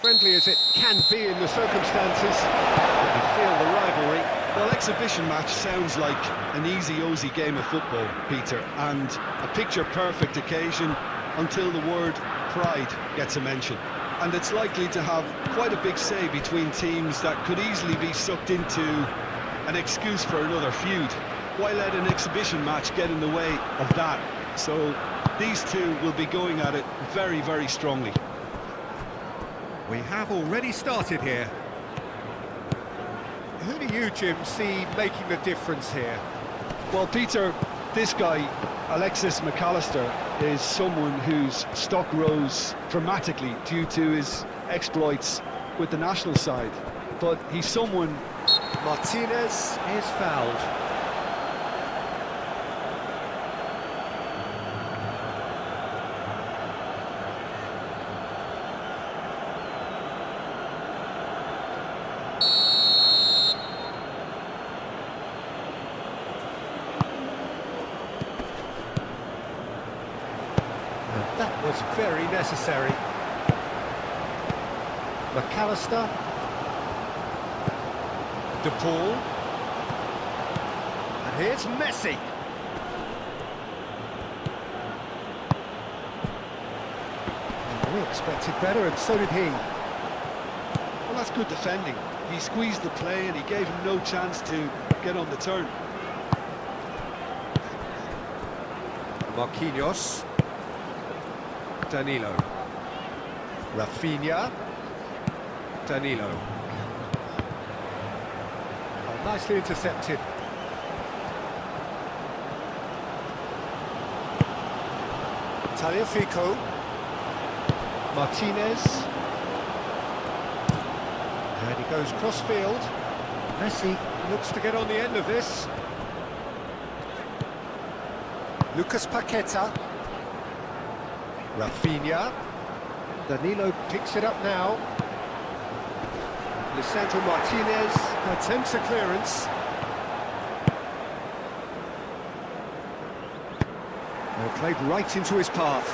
Friendly as it can be in the circumstances. You feel the rivalry. Well, exhibition match sounds like an easy-ozy game of football, Peter, and a picture-perfect occasion until the word pride gets a mention. And it's likely to have quite a big say between teams that could easily be sucked into an excuse for another feud. Why let an exhibition match get in the way of that? So these two will be going at it very, very strongly. We have already started here. Who do you, Jim, see making the difference here? Well, Peter, this guy, Alexis McAllister, is someone whose stock rose dramatically due to his exploits with the national side. But he's someone... Martinez is fouled. That was very necessary. McAllister. De Paul. And here's Messi. We expected better, and so did he. Well, that's good defending. He squeezed the play and he gave him no chance to get on the turn. Marquinhos. Danilo. Rafinha. Danilo. Oh, nicely intercepted. Tagliafico. Martinez. And he goes cross-field. Messi looks to get on the end of this. Lucas Paqueta. Rafinha. Danilo picks it up now. Lisandro Martinez attempts a clearance. Well, played right into his path.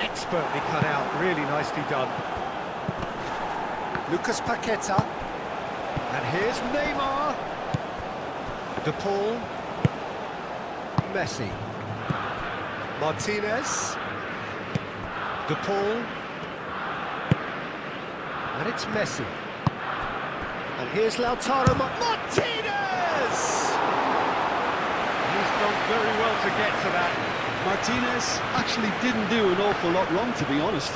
Expertly cut out, really nicely done. Lucas Paqueta. And here's Neymar. De Paul. Messi. Martinez. De Paul. And it's Messi. And here's Lautaro Martinez! He's done very well to get to that. Martinez actually didn't do an awful lot wrong, to be honest.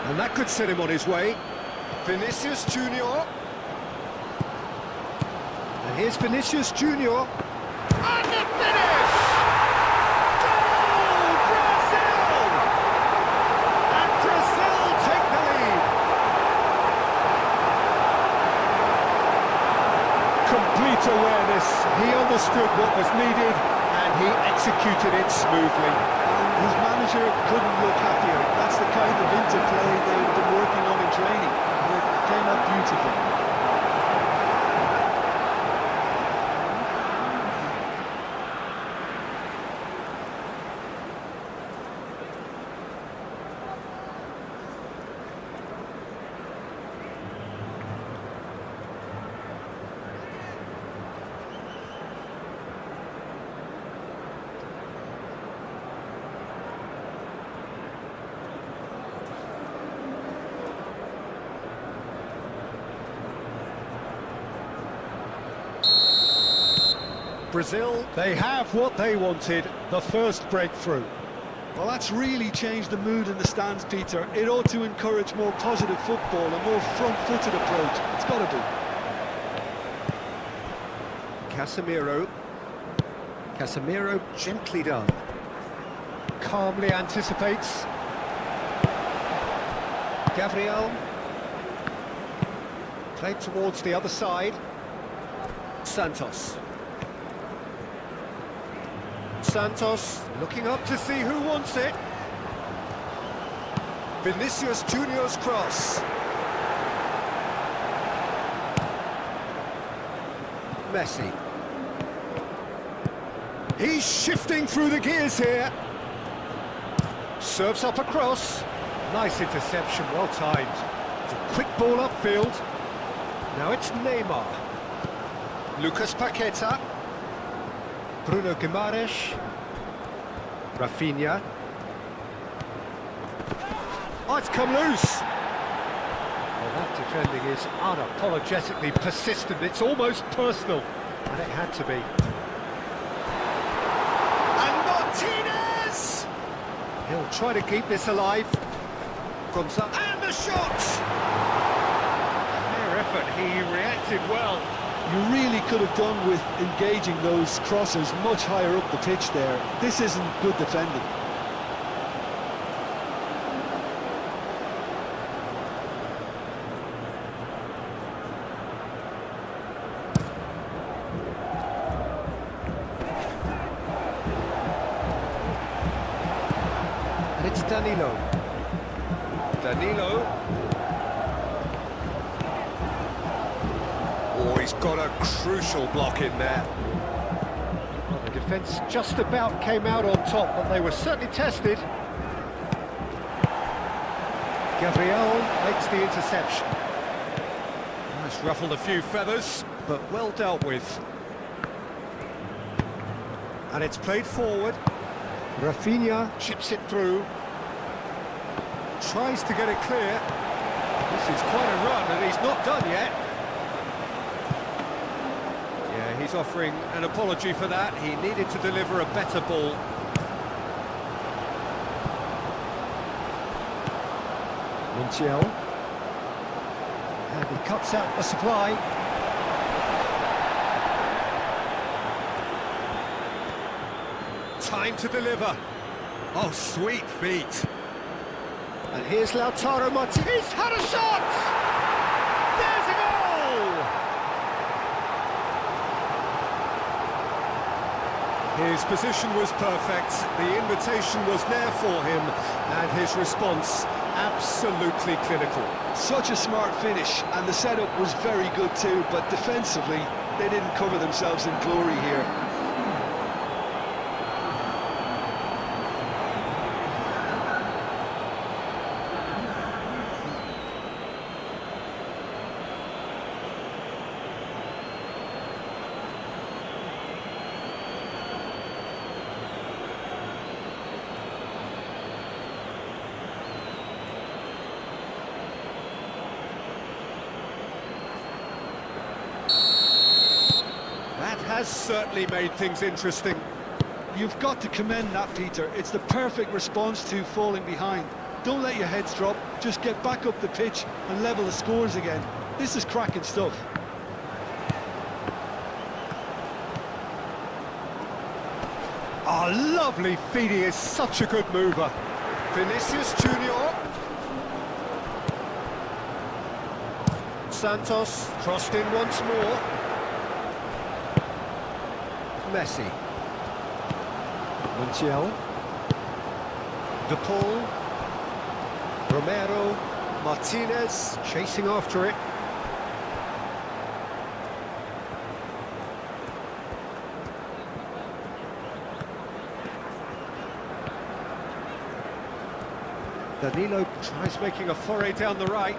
And that could set him on his way. Vinicius Junior. And here's Vinicius Junior. And the finish! Goal! Brazil! And Brazil take the lead. Complete awareness. He understood what was needed and he executed it smoothly. And his manager couldn't look happier. That's the kind of interplay they've been working on in training. And it came out beautifully. Brazil, they have what they wanted, the first breakthrough. Well, that's really changed the mood in the stands, Peter. It ought to encourage more positive football, a more front-footed approach. It's got to be. Casemiro. Casemiro gently done. Calmly anticipates. Gabriel. Played towards the other side. Santos. Santos looking up to see who wants it. Vinicius Junior's cross. Messi. He's shifting through the gears here. Serves up a cross. Nice interception, well timed. It's a quick ball upfield. Now it's Neymar. Lucas Paqueta. Bruno Guimaraes. Rafinha. Oh, it's come loose. Well, that defending is unapologetically persistent. It's almost personal. And it had to be. And Martinez! He'll try to keep this alive. Gonzalez. And the shot! Fair effort, he reacted well. You really could have done with engaging those crossers much higher up the pitch there. This isn't good defending. And it's Danilo. Danilo. Oh, he's got a crucial block in there. Well, the defence just about came out on top, but they were certainly tested. Gabriel makes the interception. It's ruffled a few feathers, but well dealt with. And it's played forward. Rafinha chips it through. Tries to get it clear. This is quite a run, and he's not done yet. Yeah, he's offering an apology for that. He needed to deliver a better ball. Montiel. And he cuts out the supply. Time to deliver. Oh, sweet feet. And here's Lautaro Martinez. He's had a shot! There's a goal! His position was perfect, the invitation was there for him, and his response absolutely clinical. Such a smart finish, and the setup was very good too, but defensively, they didn't cover themselves in glory here. That has certainly made things interesting. You've got to commend that, Peter. It's the perfect response to falling behind. Don't let your heads drop, just get back up the pitch and level the scores again. This is cracking stuff. Oh, lovely feet, he is such a good mover. Vinicius Junior. Santos crossed in once more. Messi. Montiel. De Paul. Romero. Martinez chasing after it. Danilo tries making a foray down the right.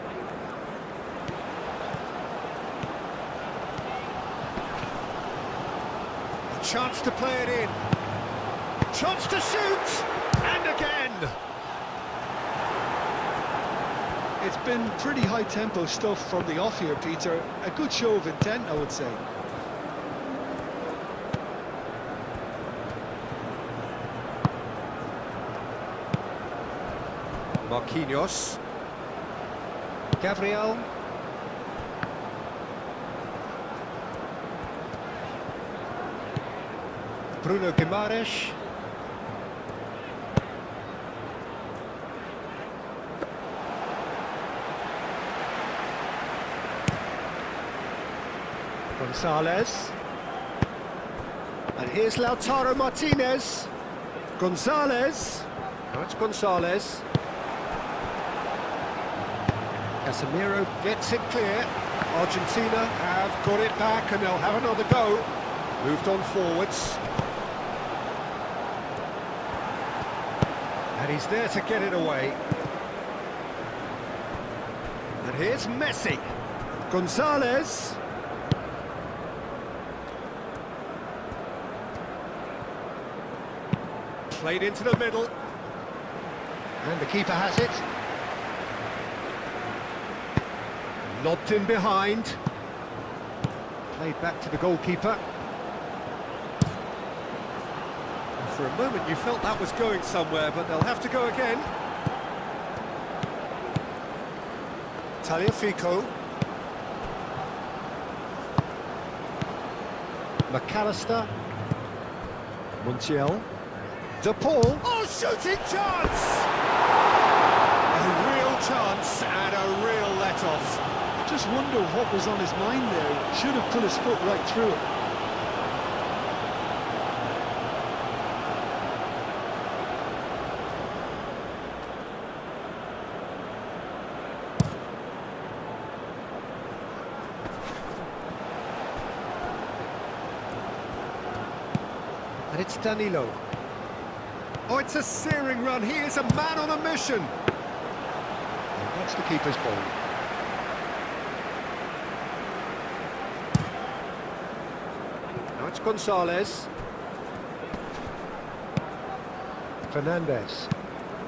A chance to play it in. Chance to shoot! And again! It's been pretty high-tempo stuff from the off here, Peter. A good show of intent, I would say. Marquinhos. Gabriel. Bruno Guimaraes. Gonzalez. And here's Lautaro Martinez. Gonzalez. Now it's Gonzalez. Casemiro gets it clear. Argentina have got it back and they'll have another go. Moved on forwards. And he's there to get it away. And here's Messi. Gonzalez. Played into the middle. And the keeper has it. Lobbed in behind. Played back to the goalkeeper. And for a moment you felt that was going somewhere, but they'll have to go again. Tagliafico. McAllister. Montiel. De Paul. Oh, shooting chance! A real chance and a real let-off. I just wonder what was on his mind there. Should have put his foot right through it. And it's Danilo. Oh, it's a searing run. He is a man on a mission. And that's the keeper's ball. Now it's Gonzalez. Fernandez.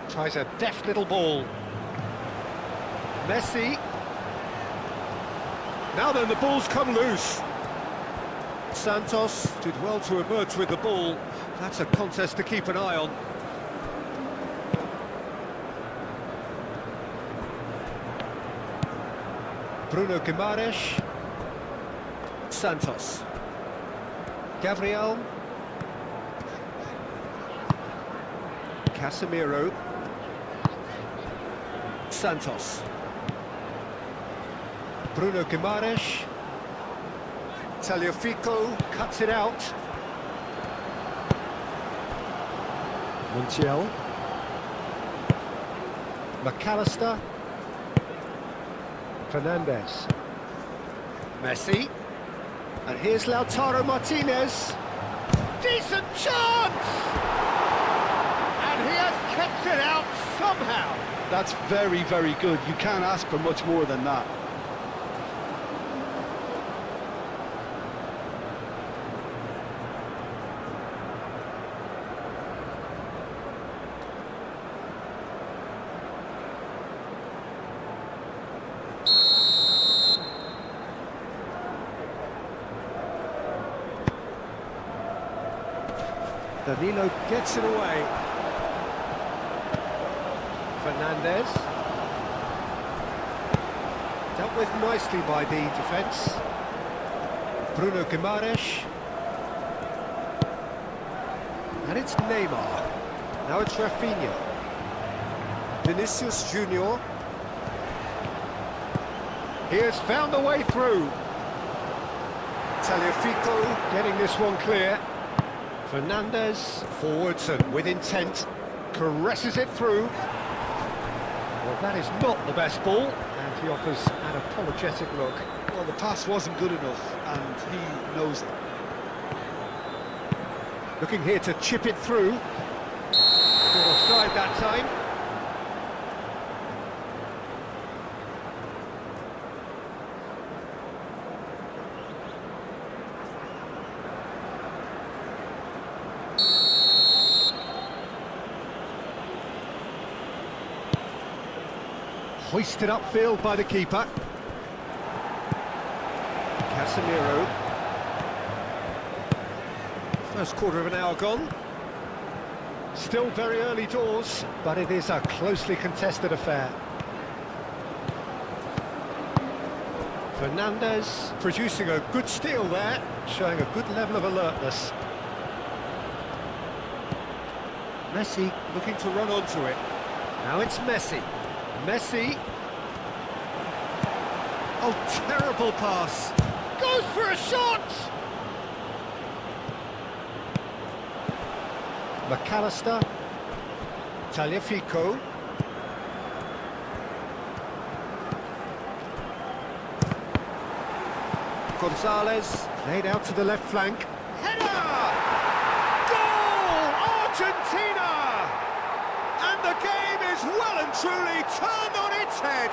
Tries a deft little ball. Messi. Now then, the ball's come loose. Santos did well to emerge with the ball. That's a contest to keep an eye on. Bruno Guimaraes. Santos. Gabriel. Casemiro. Santos. Bruno Guimaraes. Tagliafico cuts it out. Montiel. McAllister. Fernandez. Messi. And here's Lautaro Martinez. Decent chance! And he has kept it out somehow. That's very, very good. You can't ask for much more than that. Danilo gets it away. Fernandez. Dealt with nicely by the defence. Bruno Guimaraes. And it's Neymar. Now it's Rafinha. Vinicius Junior. He has found the way through. Tagliafico getting this one clear. Fernandez forwards and with intent caresses it through. Well, that is not the best ball, and he offers an apologetic look. Well, the pass wasn't good enough, and he knows it. Looking here to chip it through. Good offside that time. Hoisted upfield by the keeper. Casemiro. First quarter of an hour gone. Still very early doors, but it is a closely contested affair. Fernandez producing a good steal there, showing a good level of alertness. Messi looking to run onto it. Now it's Messi. Messi. Oh, terrible pass. Goes for a shot! McAllister. Tagliafico. Gonzalez. Laid out to the left flank. Header! Goal! Argentina! And the game is well and truly turned on its head.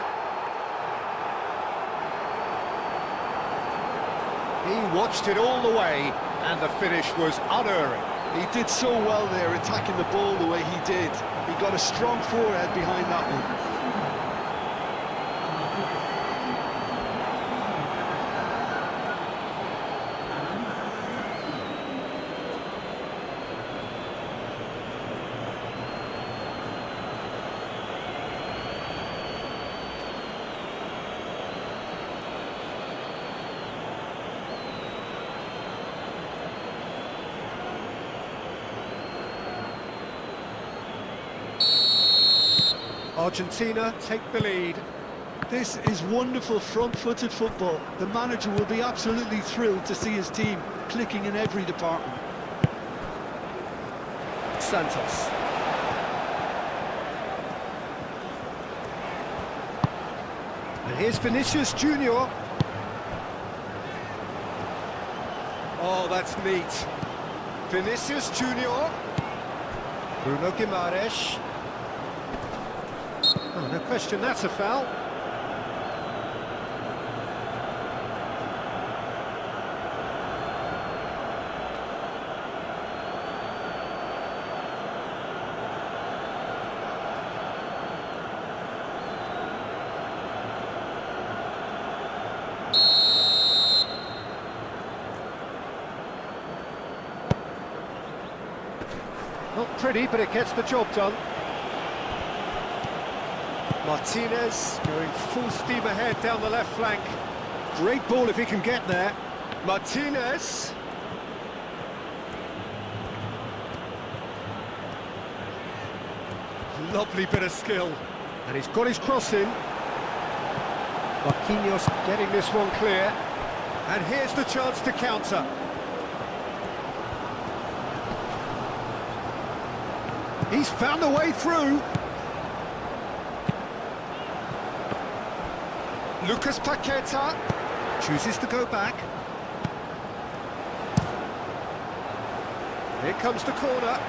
He watched it all the way, and the finish was unerring. He did so well there, attacking the ball the way he did. He got a strong forehead behind that one. Argentina take the lead. This is wonderful front-footed football. The manager will be absolutely thrilled to see his team clicking in every department. Santos. And here's Vinicius Junior. Oh, that's neat. Vinicius Junior. Bruno Guimaraes. Oh, no question, that's a foul. Not pretty, but it gets the job done. Martinez going full steam ahead down the left flank. Great ball if he can get there. Martinez. Lovely bit of skill. And he's got his cross in. Marquinhos getting this one clear. And here's the chance to counter. He's found a way through. Lucas Paqueta chooses to go back. Here comes the corner.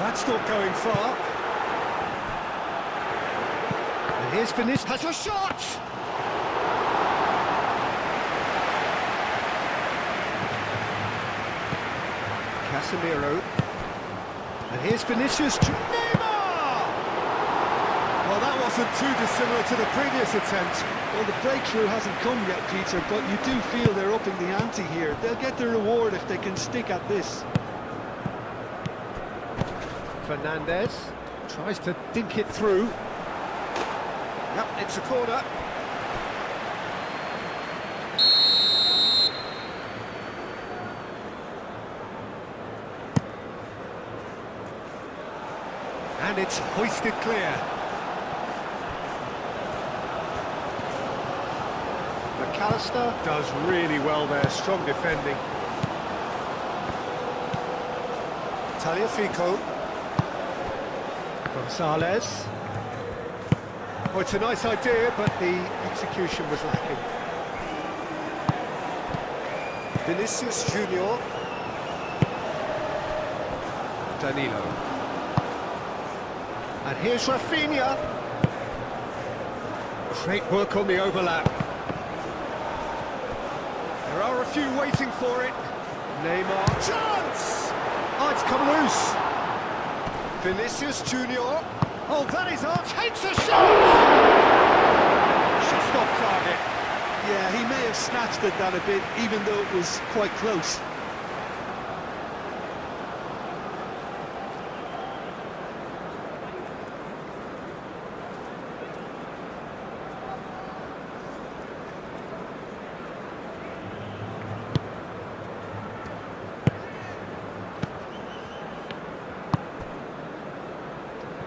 That's not going far. And here's Vinicius, has a shot! Casemiro. And here's Vinicius. Neymar! Well, that wasn't too dissimilar to the previous attempt. Well, the breakthrough hasn't come yet, Peter, but you do feel they're upping the ante here. They'll get the reward if they can stick at this. Fernandez tries to dink it through. Yep, it's a corner. And it's hoisted clear. McAllister does really well there, strong defending. Tagliafico. Gonzalez. Oh, it's a nice idea, but the execution was lacking. Vinicius Junior. Danilo. And here's Rafinha. Great work on the overlap. There are a few waiting for it. Neymar. Chance! Oh, it's come loose. Vinicius Junior. Oh, that is on. Takes a shot! Just off target. Yeah, he may have snatched at that a bit, even though it was quite close.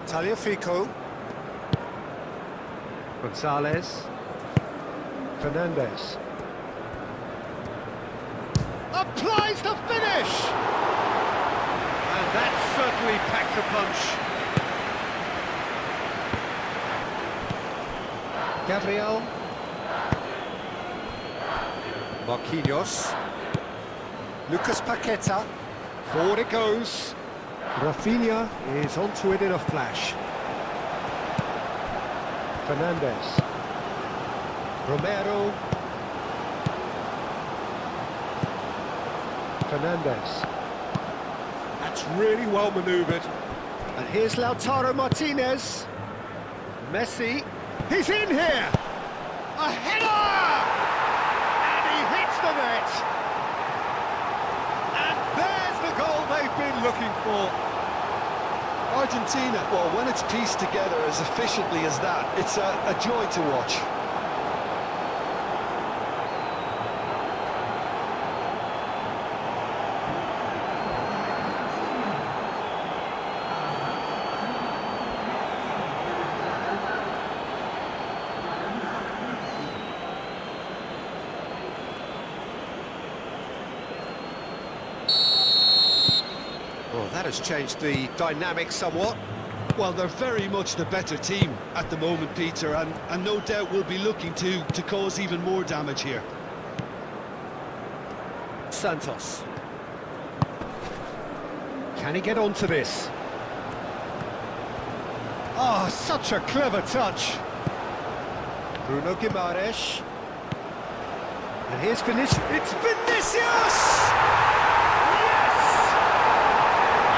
Tagliafico. Gonzalez. Fernandez. Applies the finish! And that certainly packed a punch. Gabriel. Marquinhos. Lucas Paqueta. Forward it goes. Rafinha is onto it in a flash. Fernandez. Romero. Fernandez. That's really well manoeuvred. And here's Lautaro Martinez. Messi. He's in here! A header! And he hits the net! And there's the goal they've been looking for. Argentina, well, when it's pieced together as efficiently as that, it's a joy to watch. Well, that has changed the dynamic somewhat. Well, they're very much the better team at the moment, Peter, and no doubt will be looking to cause even more damage here. Santos. Can he get onto this? Oh, such a clever touch. Bruno Guimaraes. And here's Vinicius. It's Vinicius! Yes!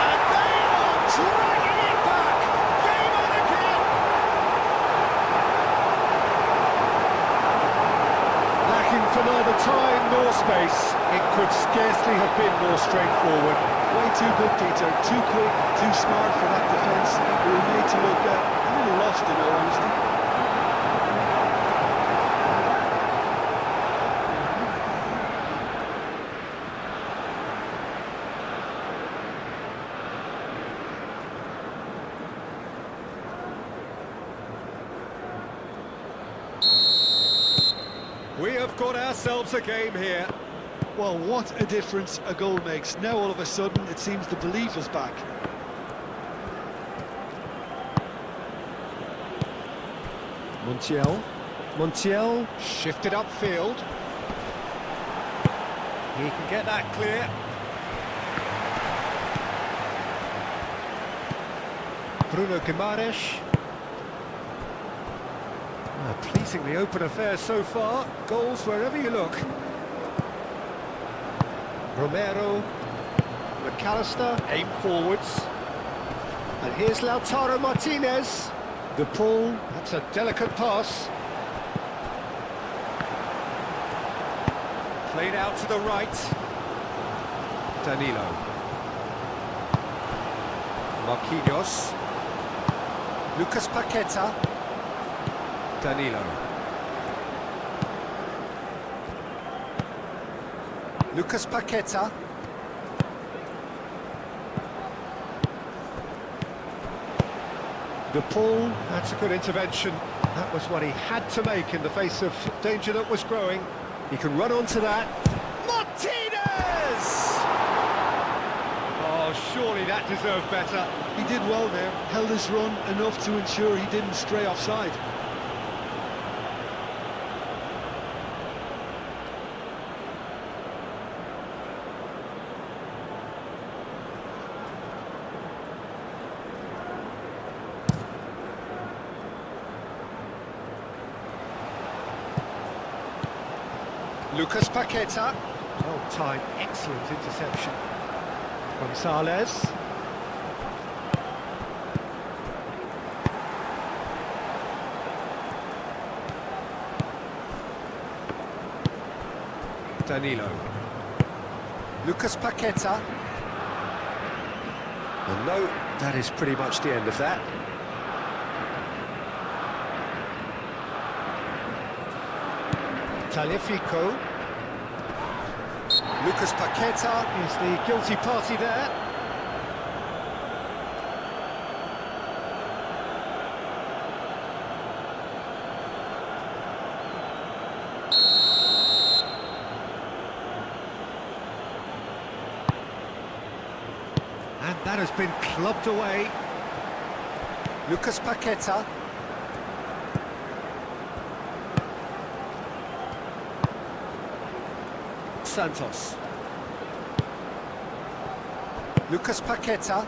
And they are dragging it back! Game on again! Lacking for neither time nor space, it could scarcely have been more straightforward. Way too good, Peter. Too quick, too smart for that defence. We were made to look a little lost, in all honesty. We have got ourselves a game here. Well, what a difference a goal makes. Now all of a sudden it seems the belief is back. Montiel shifted upfield. He can get that clear. Bruno Guimaraes. Pleasingly open affair so far. Goals wherever you look. Romero. McAllister. Aim forwards. And here's Lautaro Martinez. De Paul. That's a delicate pass. Played out to the right. Danilo. Marquinhos. Lucas Paqueta. Danilo. Lucas Paqueta. De Paul, that's a good intervention. That was what he had to make in the face of danger that was growing. He can run onto that. Martinez! Oh, surely that deserved better. He did well there, held his run enough to ensure he didn't stray offside. Lucas Paqueta. Well timed, excellent interception. Gonzalez. Danilo. Lucas Paqueta. And no, that is pretty much the end of that. Tagliafico. Lucas Paqueta is the guilty party there. And that has been clubbed away. Lucas Paqueta. Santos. Lucas Paqueta.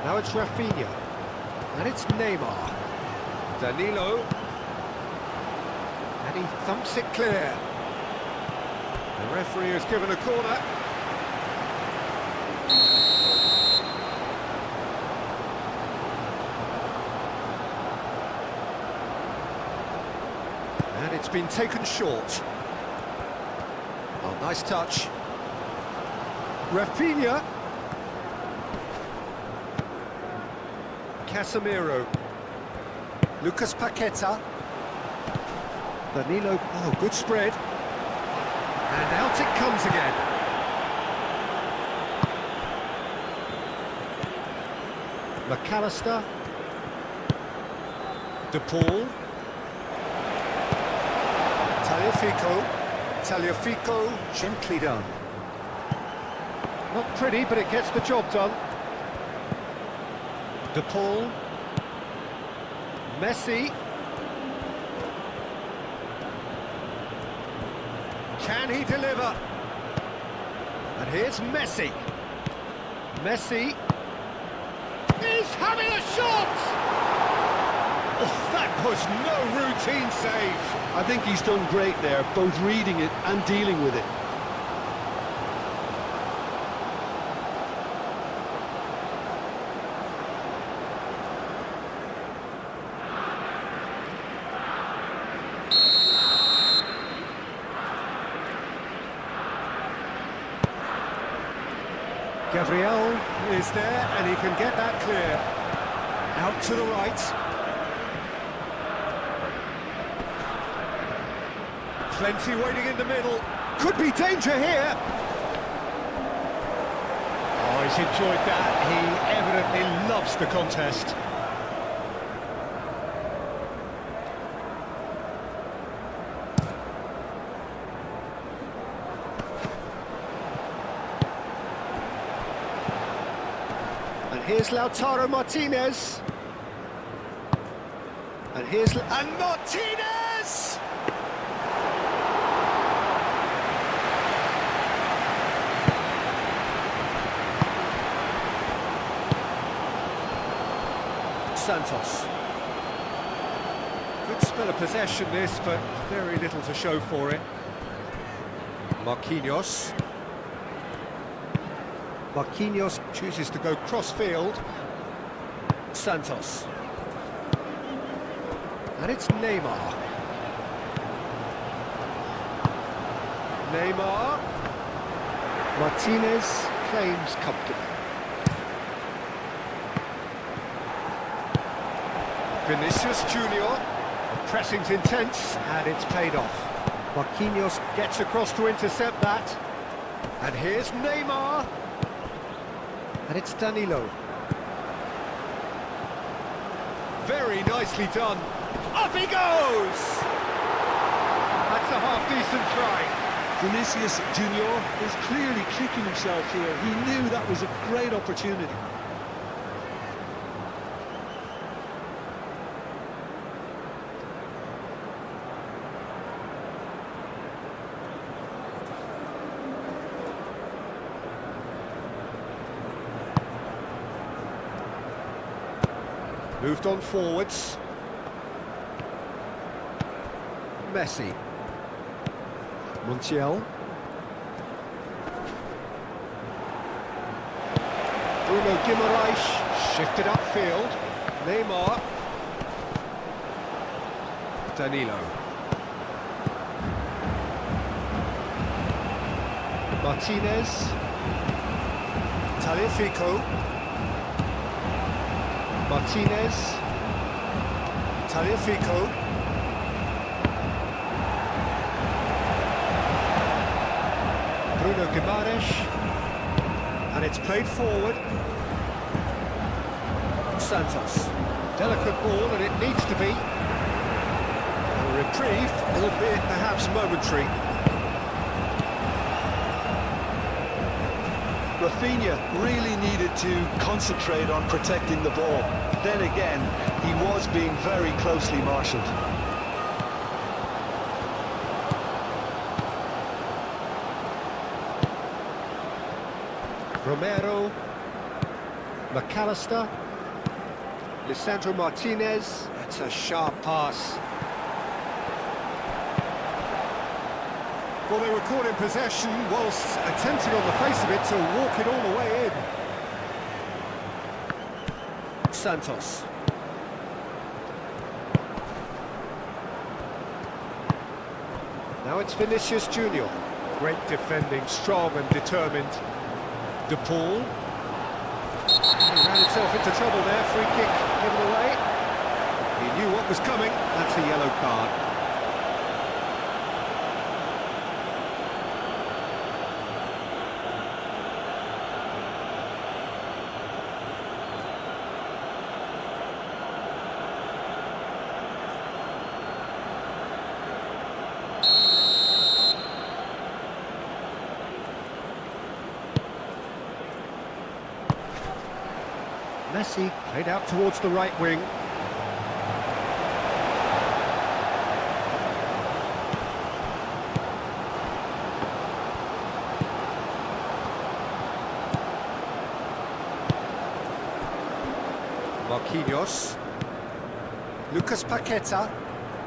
Now it's Rafinha. And it's Neymar. Danilo. And he thumps it clear. The referee has given a corner. And it's been taken short. Oh, nice touch. Rafinha. Casemiro. Lucas Paqueta. Danilo. Oh, good spread. And out it comes again. McAllister. De Paul. Tagliafico, gently done. Not pretty, but it gets the job done. De Paul. Messi. Can he deliver? And here's Messi. Messi is having a shot! Oh, that was no routine save. I think he's done great there, both reading it and dealing with it. Gabriel is there, and he can get that clear. Out to the right. Plenty waiting in the middle. Could be danger here. Oh, he's enjoyed that. He evidently loves the contest. And here's Lautaro Martinez. And here's... And Martinez! Santos. Good spell of possession this, but very little to show for it. Marquinhos. Marquinhos chooses to go cross-field. Santos. And it's Neymar. Neymar. Martinez claims comfortably. Vinicius Junior. The pressing's intense, and it's paid off. Marquinhos gets across to intercept that. And here's Neymar. And it's Danilo. Very nicely done. Up he goes! That's a half-decent try. Vinicius Junior is clearly kicking himself here. He knew that was a great opportunity. Moved on forwards. Messi. Montiel. Bruno Guimaraes shifted upfield. Neymar. Danilo. Martinez. Tagliafico. Martinez. Tagliafico. Bruno Guimaraes. And it's played forward. Santos. Delicate ball, and it needs to be. A reprieve, albeit perhaps momentary. Rafinha really needed to concentrate on protecting the ball. Then again, he was being very closely marshalled. Romero. McAllister. Lisandro Martinez. That's a sharp pass. Well, they were caught in possession whilst attempting on the face of it to walk it all the way in. Santos. Now it's Vinicius Junior. Great defending, strong and determined. De Paul. He ran himself into trouble there, free kick given away. He knew what was coming, that's a yellow card. Messi played out towards the right wing. Marquinhos. Lucas Paqueta.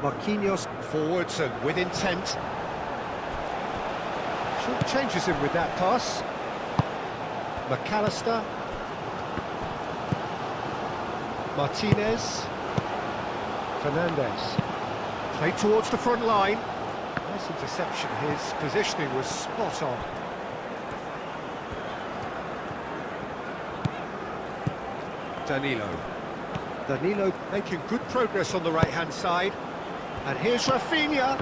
Marquinhos forwards and with intent. Short changes him with that pass. McAllister. Martinez. Fernandez. Played towards the front line. Nice interception. His positioning was spot on. Danilo making good progress on the right-hand side. And here's Rafinha.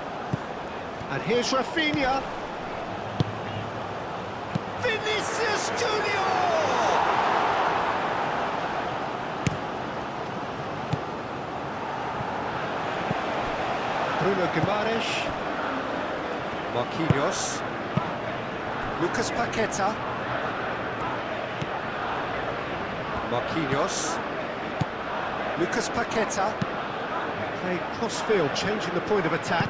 Vinicius Junior! Bruno Guimaraes. Marquinhos. Lucas Paqueta. Marquinhos. Lucas Paqueta. Played cross-field, changing the point of attack.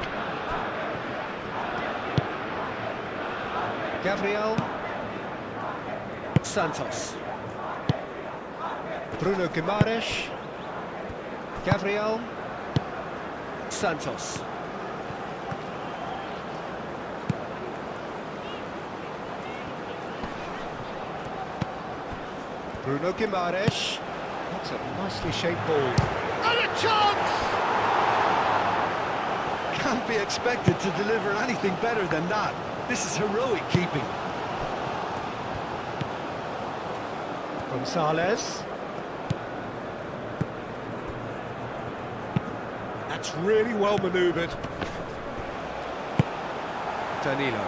Gabriel. Santos. Bruno Guimaraes. Gabriel. Santos. Bruno Guimaraes. That's a nicely shaped ball. And a chance! Can't be expected to deliver anything better than that. This is heroic keeping. Gonzalez. That's really well manoeuvred. Danilo.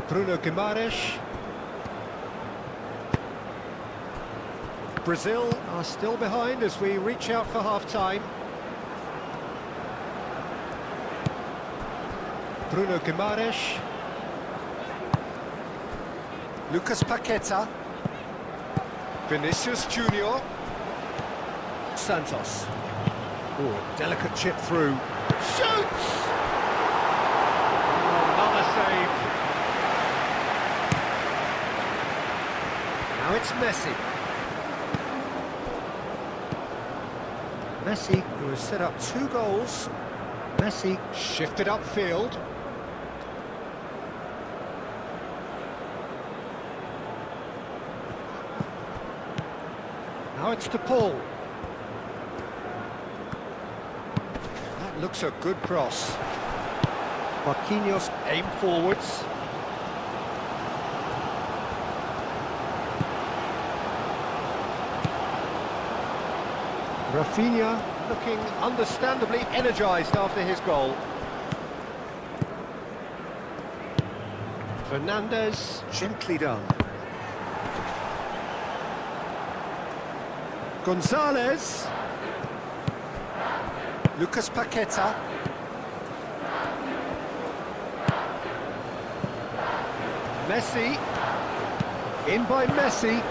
Bruno Guimaraes. Brazil are still behind as we reach out for half-time. Bruno Guimaraes. Lucas Paqueta. Vinicius Junior. Santos. Oh, delicate chip through. Shoots! Oh, another save. Now it's Messi. Messi, who has set up 2 goals. Messi shifted upfield. Now it's De Paul. That looks a good cross. Marquinhos aim forwards. Rafinha looking understandably energised after his goal. Fernandez, gently done. Gonzalez. Lucas Paqueta. Messi. In by Messi.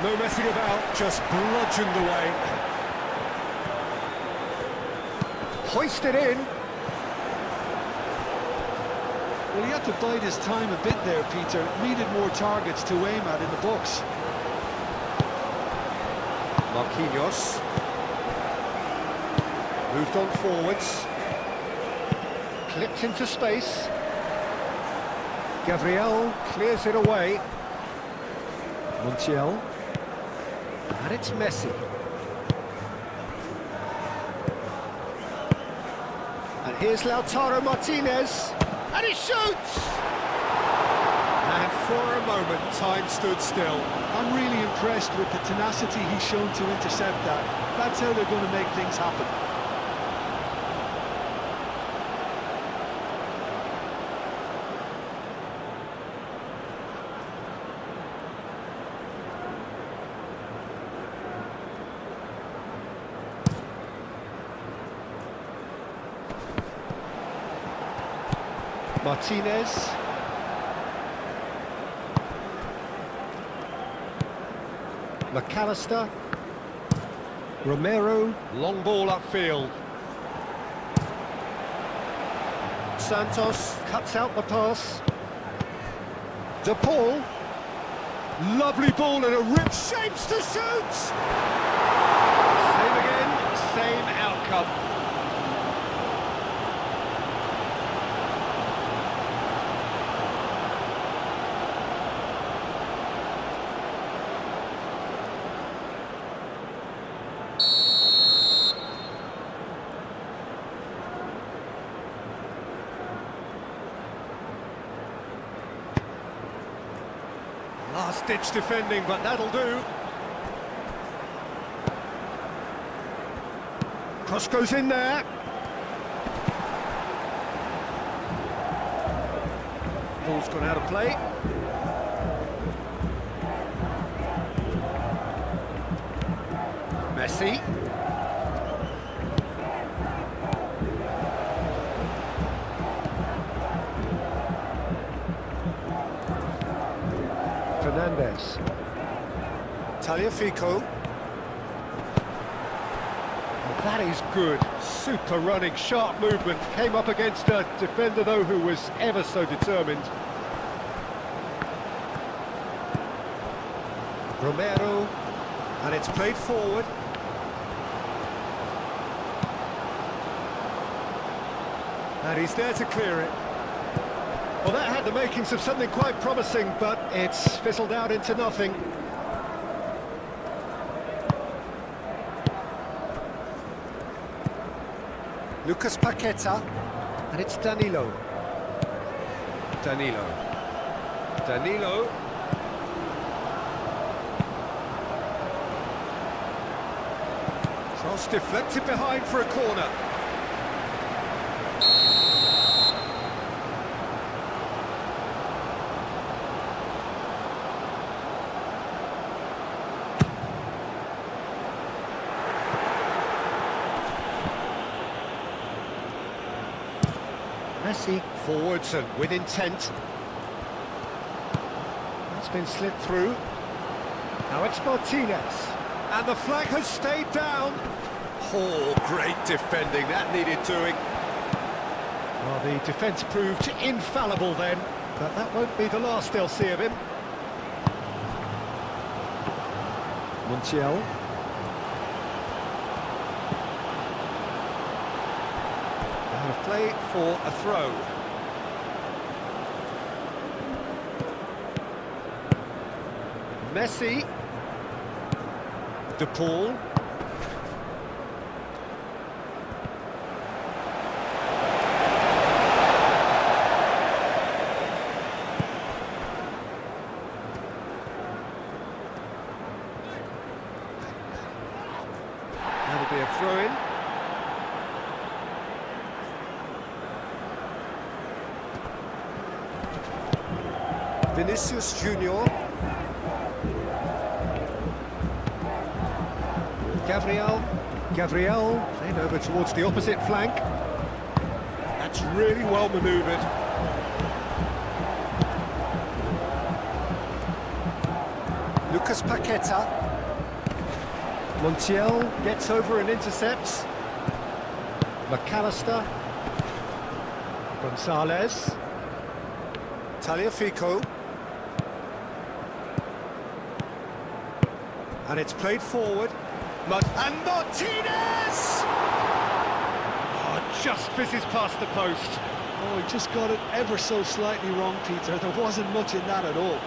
No messing about, just bludgeoned away. Hoisted in. Well, he had to bide his time a bit there, Peter. Needed more targets to aim at in the box. Marquinhos. Moved on forwards. Clipped into space. Gabriel clears it away. Montiel. And it's Messi. And here's Lautaro Martinez. And he shoots! And for a moment, time stood still. I'm really impressed with the tenacity he's shown to intercept that. That's how they're going to make things happen. Martinez. McAllister. Romero. Long ball upfield. Santos cuts out the pass. De Paul. Lovely ball and a rip shapes to shoot! Same again, same outcome. Last-ditch defending, but that'll do. Cross goes in there. Ball's gone out of play. Messi. Fernandez. Tagliafico. That is good. Super running, sharp movement. Came up against a defender, though, who was ever so determined. Romero. And it's played forward. And he's there to clear it. Well, that had the makings of something quite promising, but it's fizzled out into nothing. Lucas Paqueta, and it's Danilo. Danilo. Cross deflected behind for a corner. Messi forwards and with intent. That's been slipped through. Now it's Martinez. And the flag has stayed down. Oh, great defending. That needed doing. Well, the defence proved infallible then, but that won't be the last they'll see of him. Montiel. Out of play for a throw. Messi. De Paul. That'll be a throw-in. Vinicius Junior. Gabriel, then over towards the opposite flank. That's really well manoeuvred. Lucas Paqueta. Montiel gets over and intercepts. McAllister. Gonzalez. Tagliafico. And it's played forward. And Martinez! Oh, just fizzes past the post. Oh, he just got it ever so slightly wrong, Peter. There wasn't much in that at all.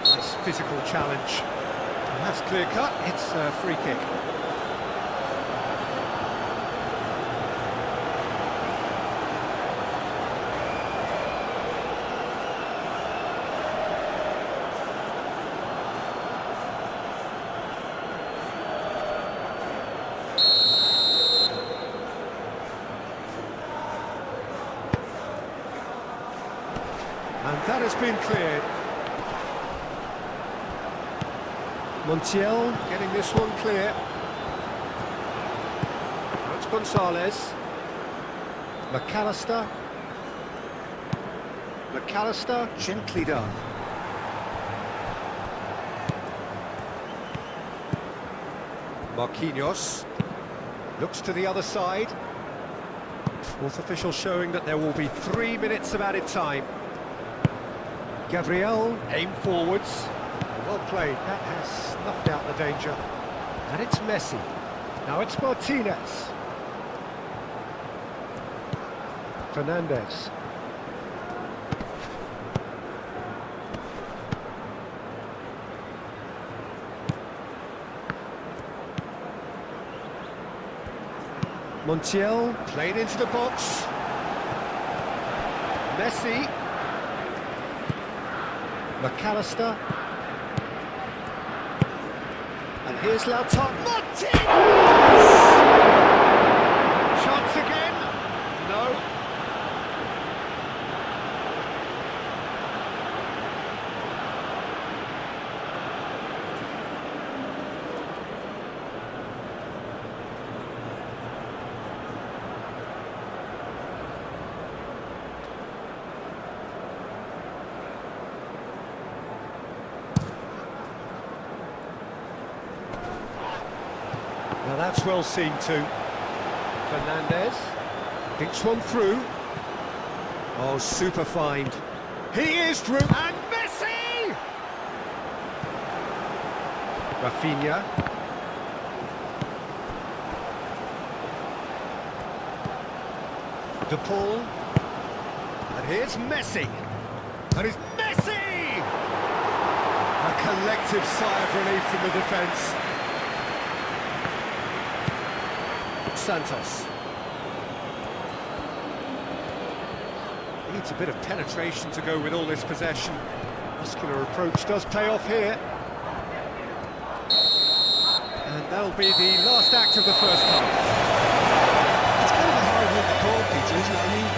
Nice physical challenge. And that's clear cut, it's a free kick. And that has been cleared. Montiel getting this one clear. That's Gonzalez. McAllister. McAllister, gently done. Marquinhos looks to the other side. Fourth official showing that there will be 3 minutes of added time. Gabriel aimed forwards. Well played, that has snuffed out the danger. And it's Messi. Now it's Martinez. Fernandez. Montiel played into the box. Messi. McAllister. And here's Lautaro. Martinez! Chance again? No. Now that's well seen too. Fernandez thinks one through. Oh, super find. He is through. And Messi! Rafinha. De Paul. And here's Messi. And it's Messi! A collective sigh of relief from the defence. Santos. Needs a bit of penetration to go with all this possession. Muscular approach does pay off here. And that'll be the last act of the first half. It's kind of a hard one to call, Peter, isn't it? I mean,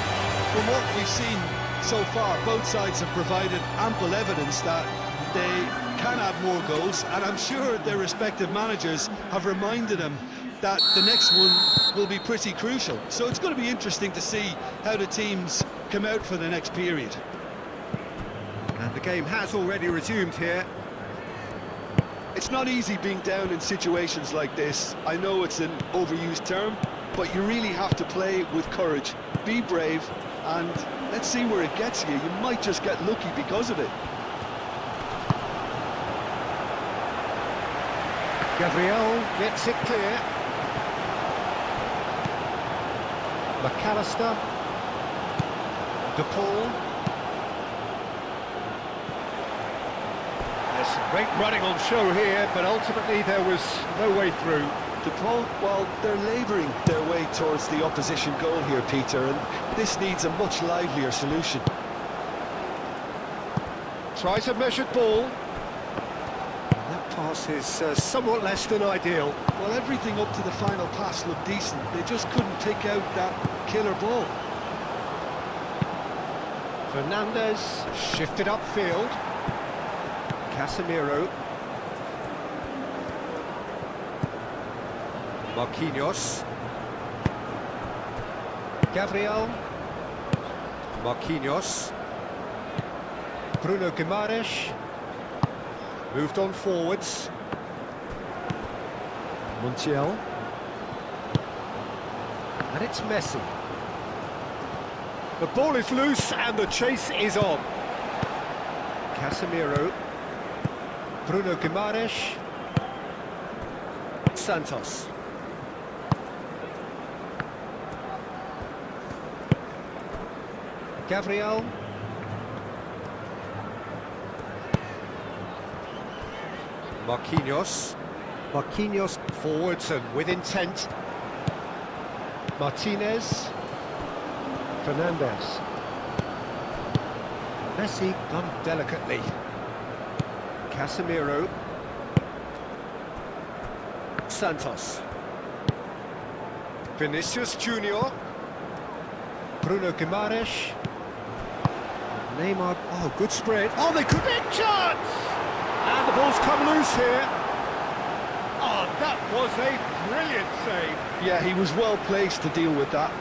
from what we've seen so far, both sides have provided ample evidence that they can add more goals, and I'm sure their respective managers have reminded them that the next one will be pretty crucial. So it's going to be interesting to see how the teams come out for the next period. And the game has already resumed here. It's not easy being down in situations like this. I know it's an overused term, but you really have to play with courage. Be brave, and let's see where it gets you. You might just get lucky because of it. Gabriel gets it clear. McAllister. De Paul. There's some great running on show here, but ultimately there was no way through. De Paul, well, they're labouring their way towards the opposition goal here, Peter, and this needs a much livelier solution. Tries a measured ball. That pass is somewhat less than ideal. Well, everything up to the final pass looked decent. They just couldn't pick out that killer ball. Fernandez shifted upfield. Casemiro. Marquinhos. Gabriel. Marquinhos. Bruno Guimaraes. Moved on forwards. Montiel. And it's Messi. The ball is loose and the chase is on. Casemiro. Bruno Guimaraes. Santos. Gabriel. Marquinhos. Marquinhos forwards and with intent. Martinez. Fernandez. Messi done delicately. Casemiro. Santos. Vinicius Junior. Bruno Guimaraes. Neymar. Oh, good spread. Oh, they could make chance! And the ball's come loose here. Oh, that was a brilliant save. Yeah, he was well placed to deal with that.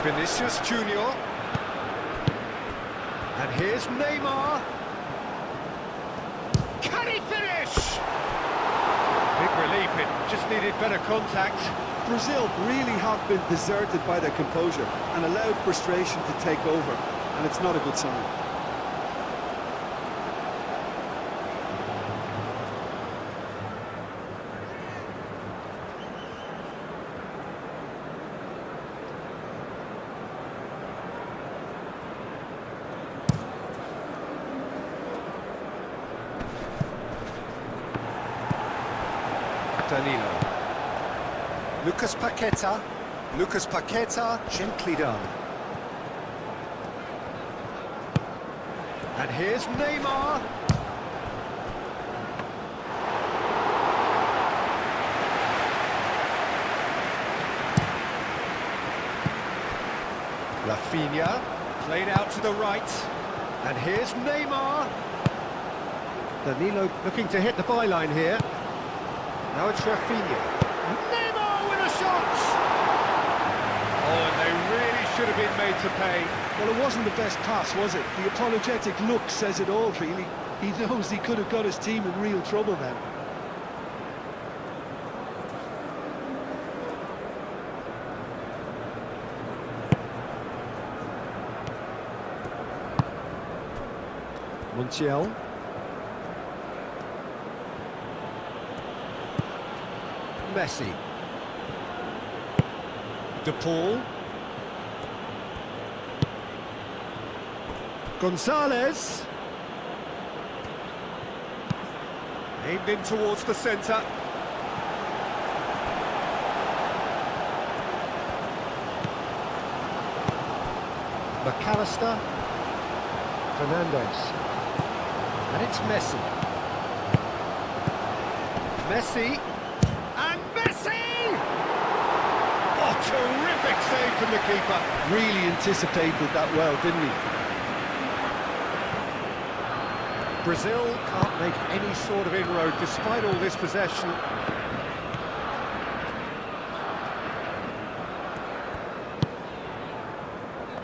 Vinicius Junior. And here's Neymar. Can he finish? Big relief, it just needed better contact. Brazil really have been deserted by their composure and allowed frustration to take over, and it's not a good sign. Danilo. Lucas Paqueta. Lucas Paqueta, gently done. And here's Neymar. Rafinha, played out to the right. And here's Neymar. Danilo looking to hit the byline here. Now it's Rafinha. Neymar with a shot! Oh, and they really should have been made to pay. Well, it wasn't the best pass, was it? The apologetic look says it all, really. He knows he could have got his team in real trouble then. Montiel. Messi. De Paul. Gonzalez. Aimed in towards the centre. McAllister. Fernandez. And it's Messi. Messi. And Messi! Oh, terrific save from the keeper. Really anticipated that well, didn't he? Brazil can't make any sort of inroad despite all this possession.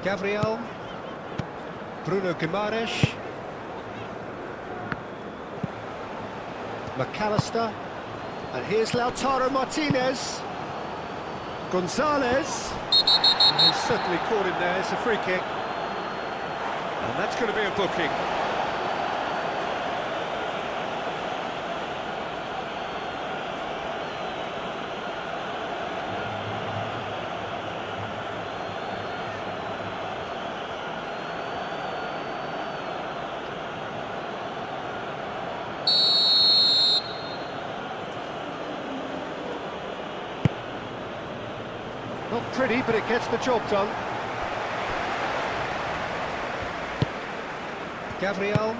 Gabriel. Bruno Guimaraes. McAllister. And here's Lautaro Martinez. Gonzalez. And he's certainly caught him there. It's a free kick. And that's going to be a booking. Not pretty, but it gets the job done. Gabriel.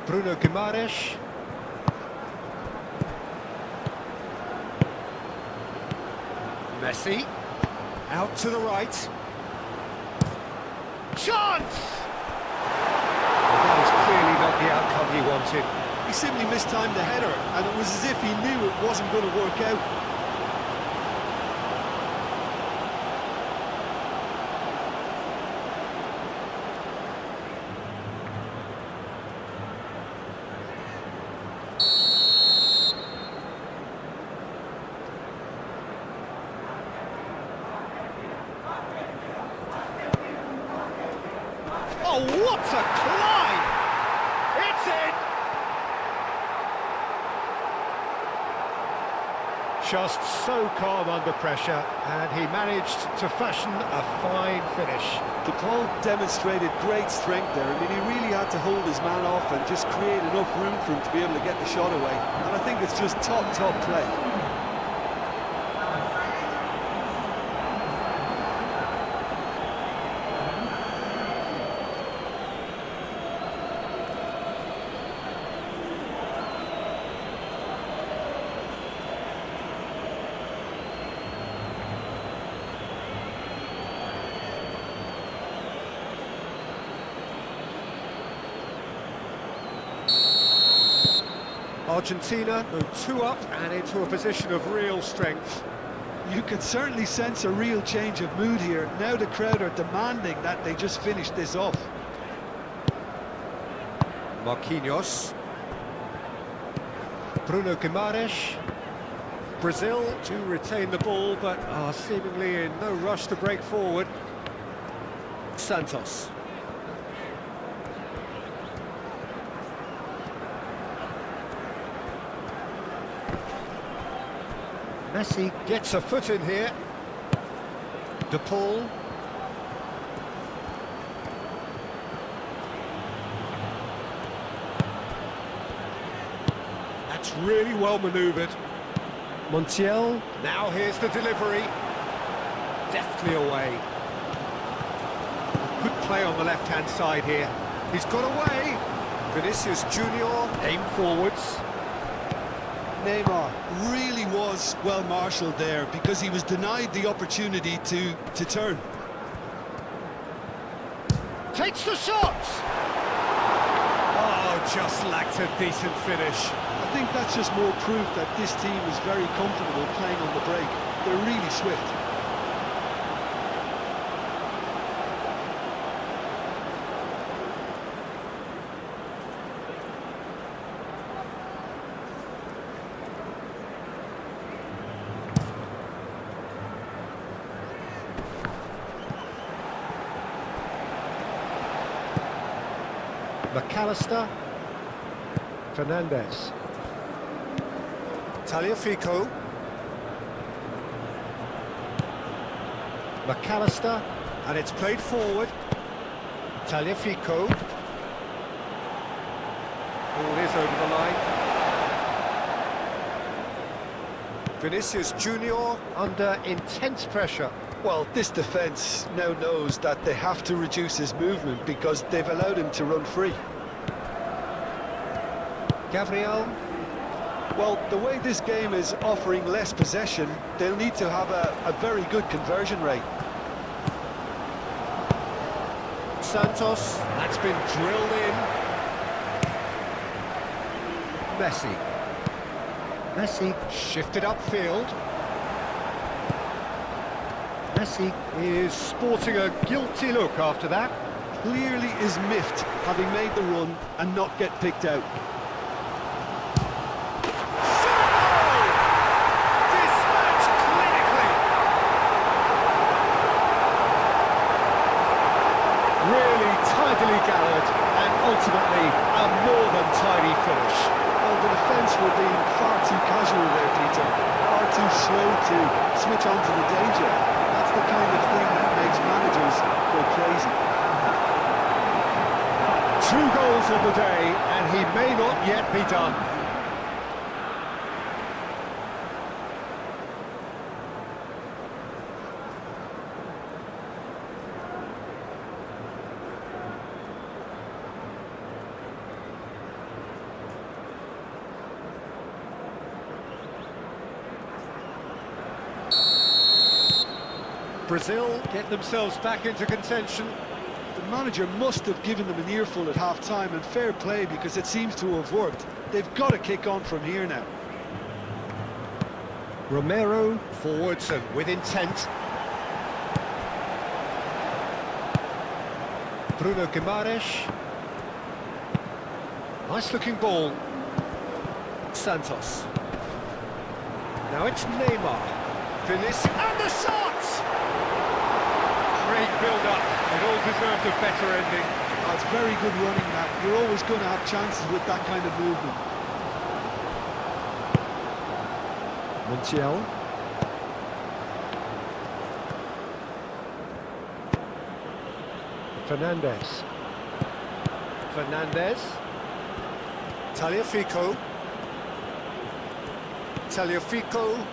Bruno Guimaraes. Messi. Out to the right. Chance! Well, that was clearly not the outcome he wanted. He simply mistimed the header, and it was as if he knew it wasn't going to work out. Oh, what a climb! It's in! Just so calm under pressure, and he managed to fashion a fine finish. The ball demonstrated great strength there. I mean, he really had to hold his man off and just create enough room for him to be able to get the shot away. And I think it's just top play. Argentina go 2 up and into a position of real strength. You can certainly sense a real change of mood here. Now the crowd are demanding that they just finish this off. Marquinhos. Bruno Guimaraes. Brazil to retain the ball, but are seemingly in no rush to break forward. Santos. Messi gets a foot in here. De Paul. That's really well manoeuvred. Montiel. Now here's the delivery. Deftly away. Good play on the left-hand side here. He's got away. Vinicius Junior aim forwards. Neymar really was well marshalled there because he was denied the opportunity to turn. Takes the shot! Oh, just lacked a decent finish. I think that's just more proof that this team is very comfortable playing on the break. They're really swift. McAllister. Fernandez. Tagliafico. McAllister, and it's played forward. Tagliafico. Ball is over the line. Vinicius Junior under intense pressure. Well, this defence now knows that they have to reduce his movement because they've allowed him to run free. Gabriel. Well, the way this game is offering less possession, they'll need to have a very good conversion rate. Santos, that's been drilled in. Messi. Messi shifted upfield. Messi is sporting a guilty look after that. Clearly is miffed having made the run and not get picked out. Dispatched clinically. Really tidily gathered and ultimately a more than tidy finish. Well, the defence were being far too casual there, Peter. Far too slow to switch on to the danger. That's the kind of thing that makes managers go crazy. 2 goals on the day, and he may not yet be done. Brazil get themselves back into contention. The manager must have given them an earful at half-time, and fair play, because it seems to have worked. They've got to kick on from here now. Romero forwards and with intent. Bruno Guimaraes. Nice looking ball. Santos. Now it's Neymar. Vinicius and the shot! Great build-up. It all deserved a better ending. Oh, it's very good running, that. You're always going to have chances with that kind of movement. Montiel. Fernandez. Tagliafico.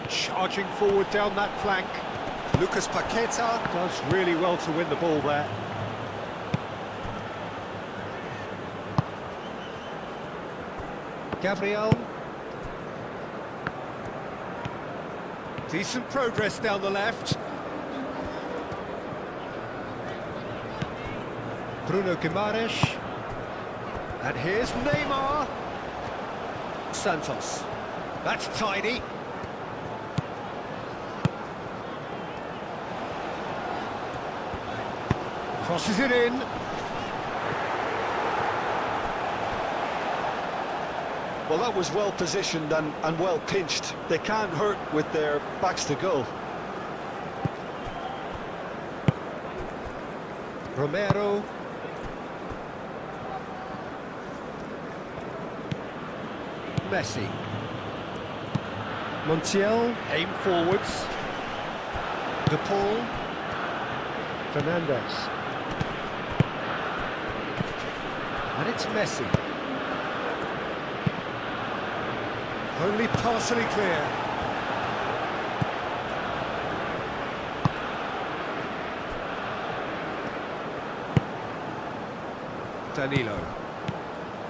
Charging forward down that flank. Lucas Paqueta does really well to win the ball there. Gabriel. Decent progress down the left. Bruno Guimaraes. And here's Neymar. Santos. That's tidy. Crosses it in. Well, that was well positioned and well pinched. They can't hurt with their backs to goal. Romero. Messi. Montiel, aim forwards. De Paul. Fernandez. And it's Messi. Only partially clear. Danilo.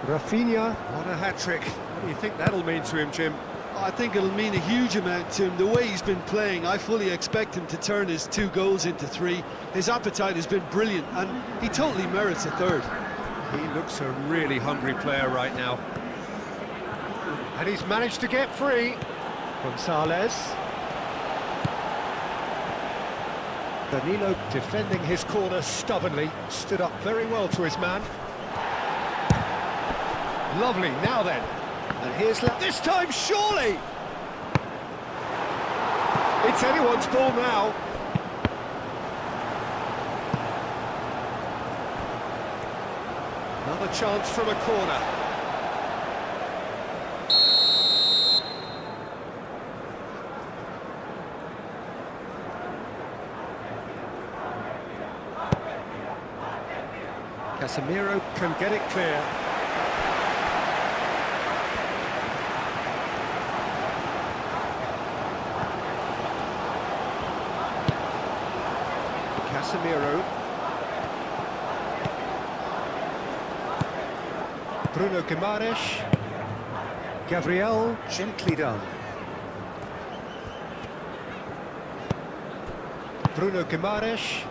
Rafinha on a hat-trick. What do you think that'll mean to him, Jim? I think it'll mean a huge amount to him. The way he's been playing, I fully expect him to turn his 2 goals into 3. His appetite has been brilliant, and he totally merits a third. He looks a really hungry player right now. And he's managed to get free. Gonzalez. Danilo defending his corner stubbornly. Stood up very well to his man. Lovely, now then. And here's... This time, surely! It's anyone's ball now. Another chance from a corner. Casemiro can get it clear. Casemiro. Bruno Guimaraes. Gabriel, gently done. Bruno Guimaraes.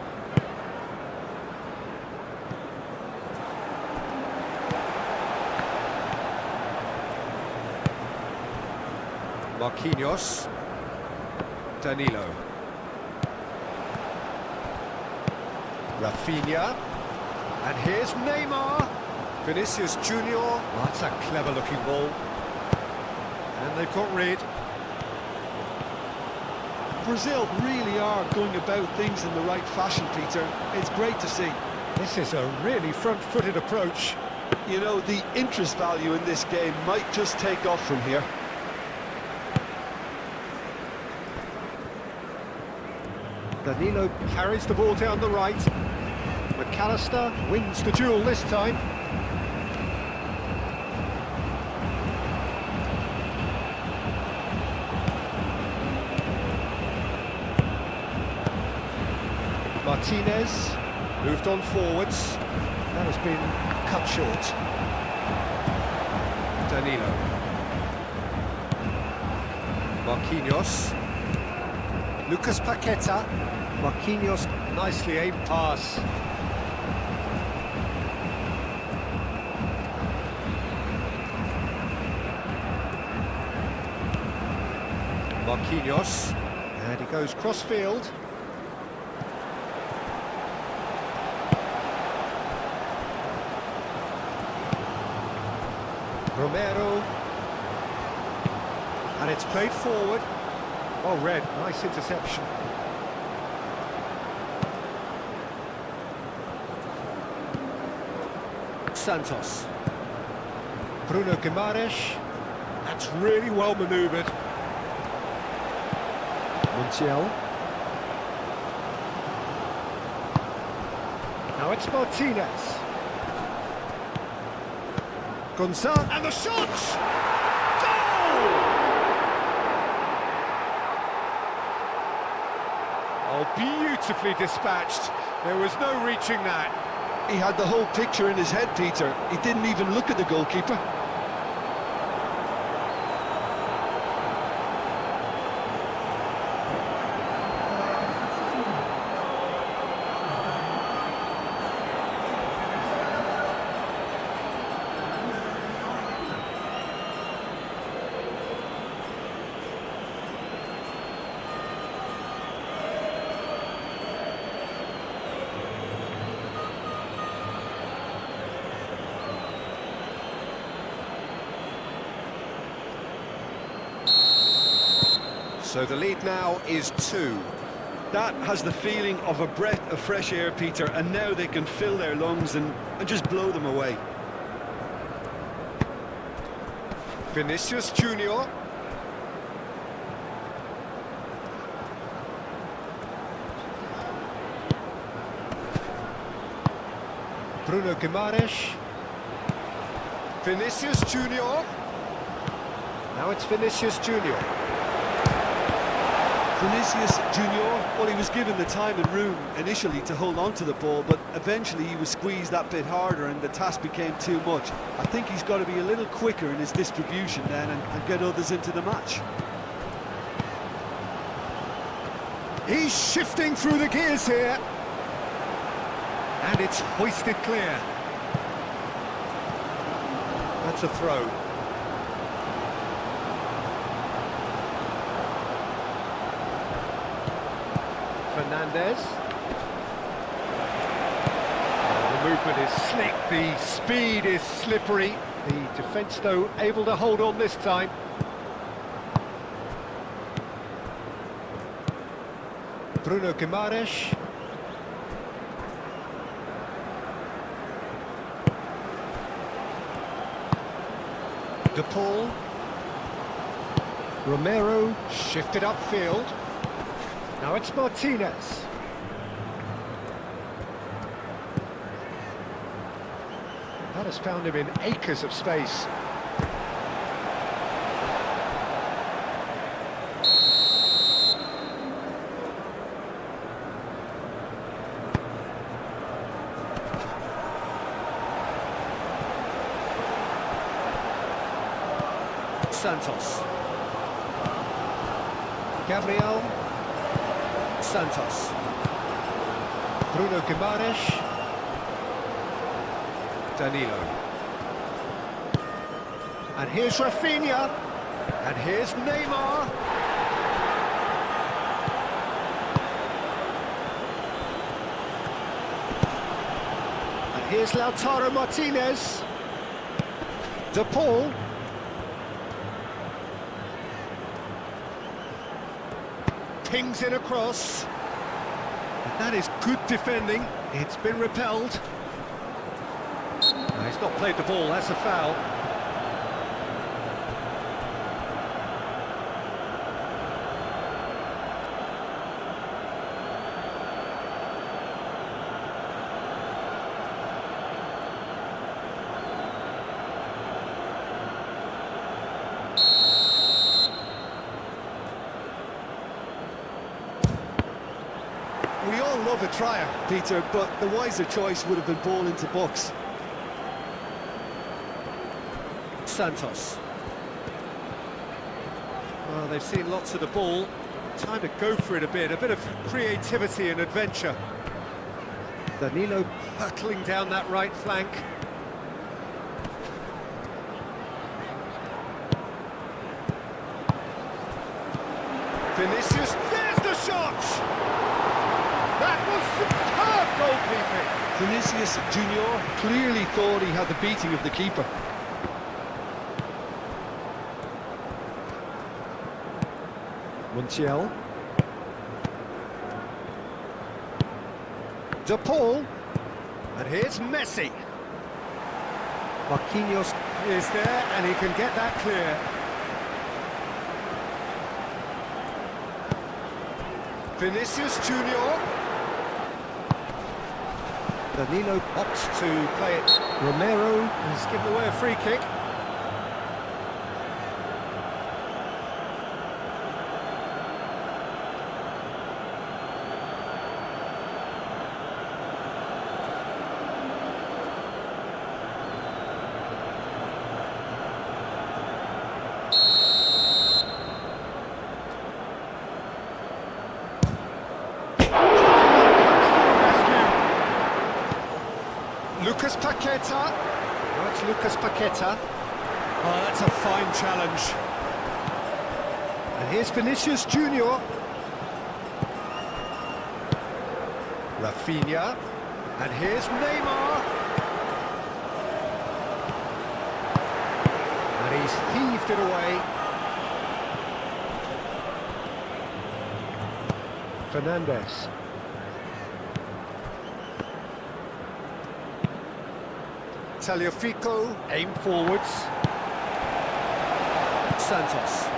Marquinhos. Danilo. Rafinha. And here's Neymar. Vinicius Junior. That's a clever-looking ball. And they've got rid. Brazil really are going about things in the right fashion, Peter. It's great to see. This is a really front-footed approach. You know, the interest value in this game might just take off from here. Danilo carries the ball down the right. McAllister wins the duel this time. Martinez moved on forwards. That has been cut short. Danilo. Marquinhos. Lucas Paqueta. Marquinhos, nicely aimed pass. Marquinhos, and he goes cross-field. Romero, and it's played forward. Well read, nice interception. Santos. Bruno Guimaraes, that's really well manoeuvred. Montiel. Now it's Martinez. Gonzalez, and the shot! Goal! Oh, beautifully dispatched. There was no reaching that. He had the whole picture in his head, Peter. He didn't even look at the goalkeeper. So the lead now is 2. That has the feeling of a breath of fresh air, Peter, and now they can fill their lungs and just blow them away. Vinicius Junior. Bruno Guimaraes. Vinicius Junior. Now it's Vinicius Junior. Vinicius Junior, well, he was given the time and room initially to hold on to the ball, but eventually he was squeezed that bit harder and the task became too much. I think he's got to be a little quicker in his distribution then and get others into the match. He's shifting through the gears here. And it's hoisted clear. That's a throw. Fernandez. Oh, the movement is slick, the speed is slippery. The defence, though, able to hold on this time. Bruno Guimaraes. De Paul. Romero shifted upfield. Now it's Martinez. That has found him in acres of space. Santos. Gabriel. Santos. Bruno Guimaraes. Danilo. And here's Rafinha. And here's Neymar. And here's Lautaro Martinez. De Paul. Pings in across. And that is good defending. It's been repelled. No, he's not played the ball, that's a foul. We all love a tryer, Peter, but the wiser choice would have been ball into box. Santos. Well, they've seen lots of the ball. Time to go for it a bit of creativity and adventure. Danilo hurtling down that right flank. Vinicius, there's the shot! That was superb goalkeeping! Vinicius Junior clearly thought he had the beating of the keeper. Montiel. De Paul. And here's Messi. Marquinhos is there, and he can get that clear. Vinicius Junior. Danilo opts to play it. Romero has given away a free kick. Lucas Paqueta. No, it's Lucas Paqueta. Oh, that's a fine challenge. And here's Vinicius Junior. Rafinha. And here's Neymar. And he's heaved it away. Fernandes. Tagliafico, aim forwards. Santos.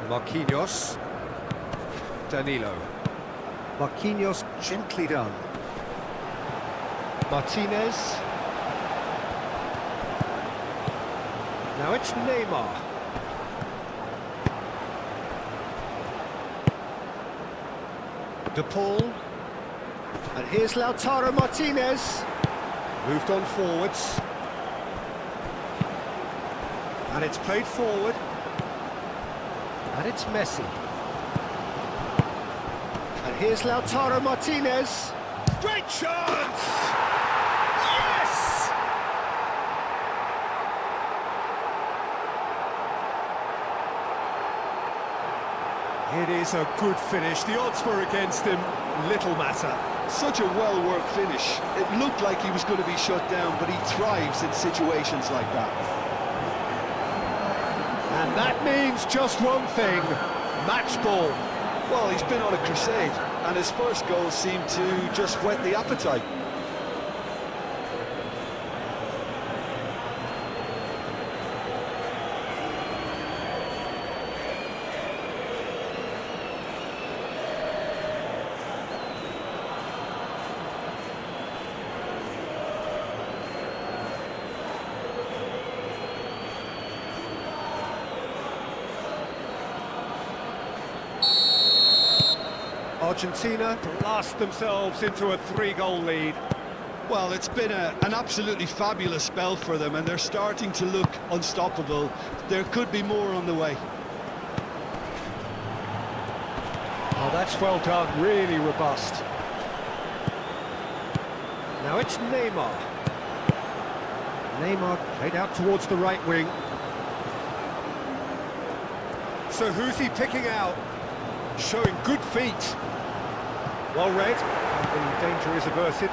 Marquinhos. Danilo. Marquinhos gently done. Martinez. Now it's Neymar. De Paul. And here's Lautaro Martinez. Moved on forwards. And it's played forward. And it's Messi. And here's Lautaro Martinez. Great chance! Yes! It is a good finish. The odds were against him. Little matter. Such a well-worked finish. It looked like he was going to be shut down, but he thrives in situations like that. And that means just one thing, match ball. Well, he's been on a crusade, and his first goal seemed to just whet the appetite. Argentina blast themselves into a 3-goal lead. Well, it's been an absolutely fabulous spell for them, and they're starting to look unstoppable. There could be more on the way. Oh, that's well done, really robust. Now it's Neymar. Neymar played out towards the right wing. So who's he picking out? Showing good feet. Well read. The danger is averted.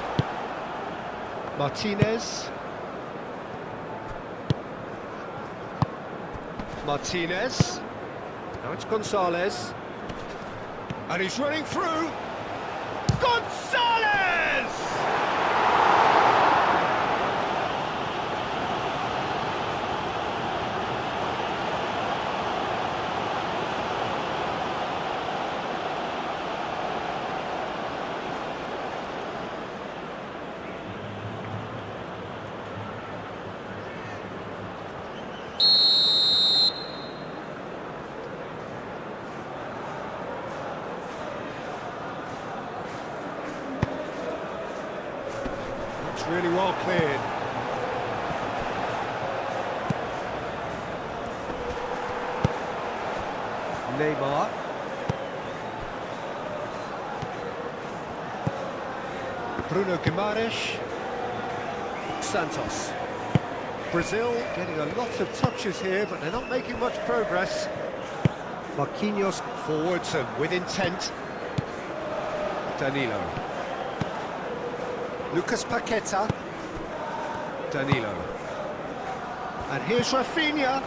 Martinez. Martinez. Now it's Gonzalez. And he's running through. Gonzalez! Really well cleared. Neymar. Bruno Guimaraes. Santos. Brazil getting a lot of touches here, but they're not making much progress. Marquinhos forwards and with intent. Danilo. Lucas Paqueta. Danilo. And here's Rafinha.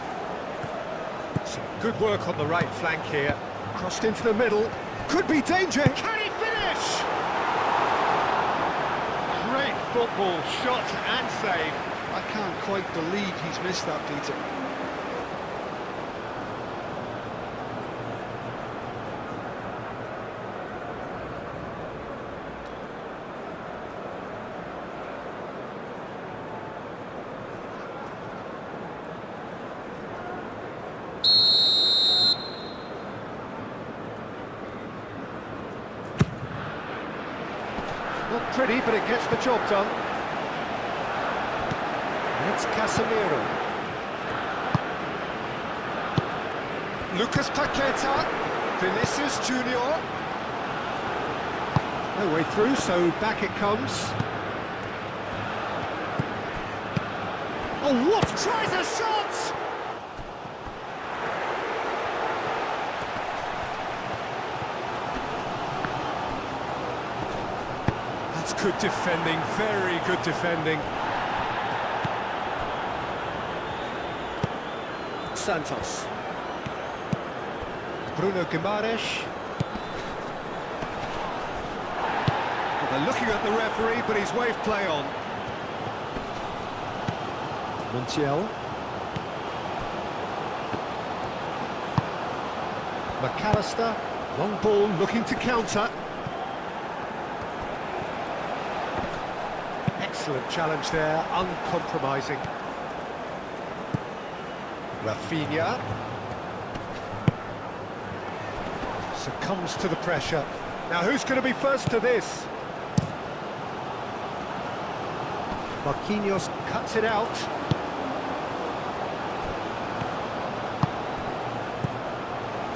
Some good work on the right flank here. Crossed into the middle. Could be danger. Can he finish? Great football, shot and save. I can't quite believe he's missed that, Peter. Not pretty, but it gets the job done. And it's Casemiro. Lucas Paqueta. Vinicius Junior. No way through, so back it comes. Oh, what? Tries a shot! That's good defending, very good defending. Santos. Bruno Guimaraes. Well, they're looking at the referee, but he's waved play on. Montiel. McAllister. Long ball, looking to counter. Excellent challenge there, uncompromising. Rafinha succumbs to the pressure. Now who's going to be first to this? Marquinhos cuts it out.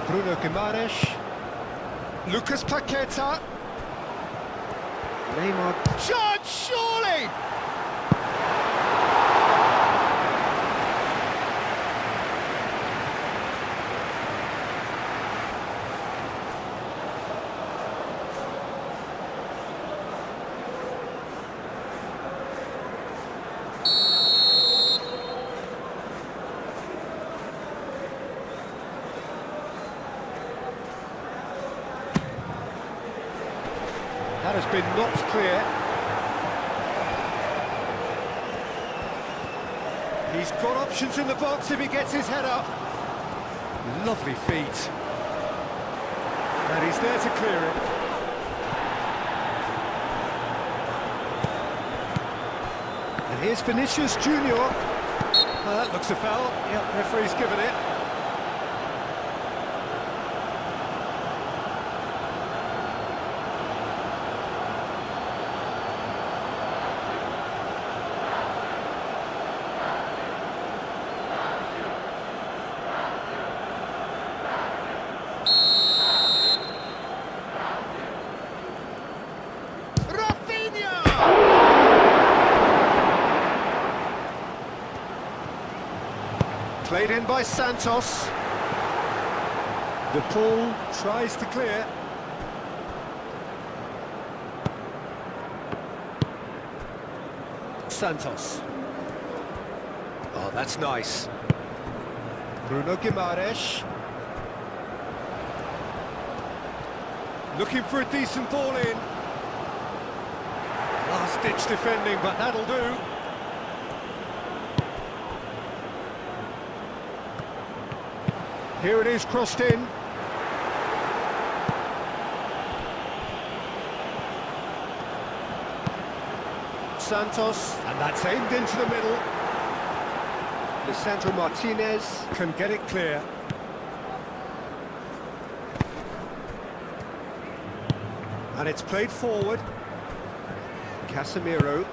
Bruno Guimaraes. Lucas Paqueta. Neymar. Shot, surely! That has been knocked clear. He's got options in the box if he gets his head up. Lovely feet. And he's there to clear it. And here's Vinicius Junior. That looks a foul. Yep, referee's given it. Played in by Santos. De Paul tries to clear. Santos. Oh, that's nice. Bruno Guimaraes. Looking for a decent ball in. Last-ditch defending, but that'll do. Here it is, crossed in. Santos, and that's aimed into the middle. Lisandro Martinez can get it clear. And it's played forward. Casemiro.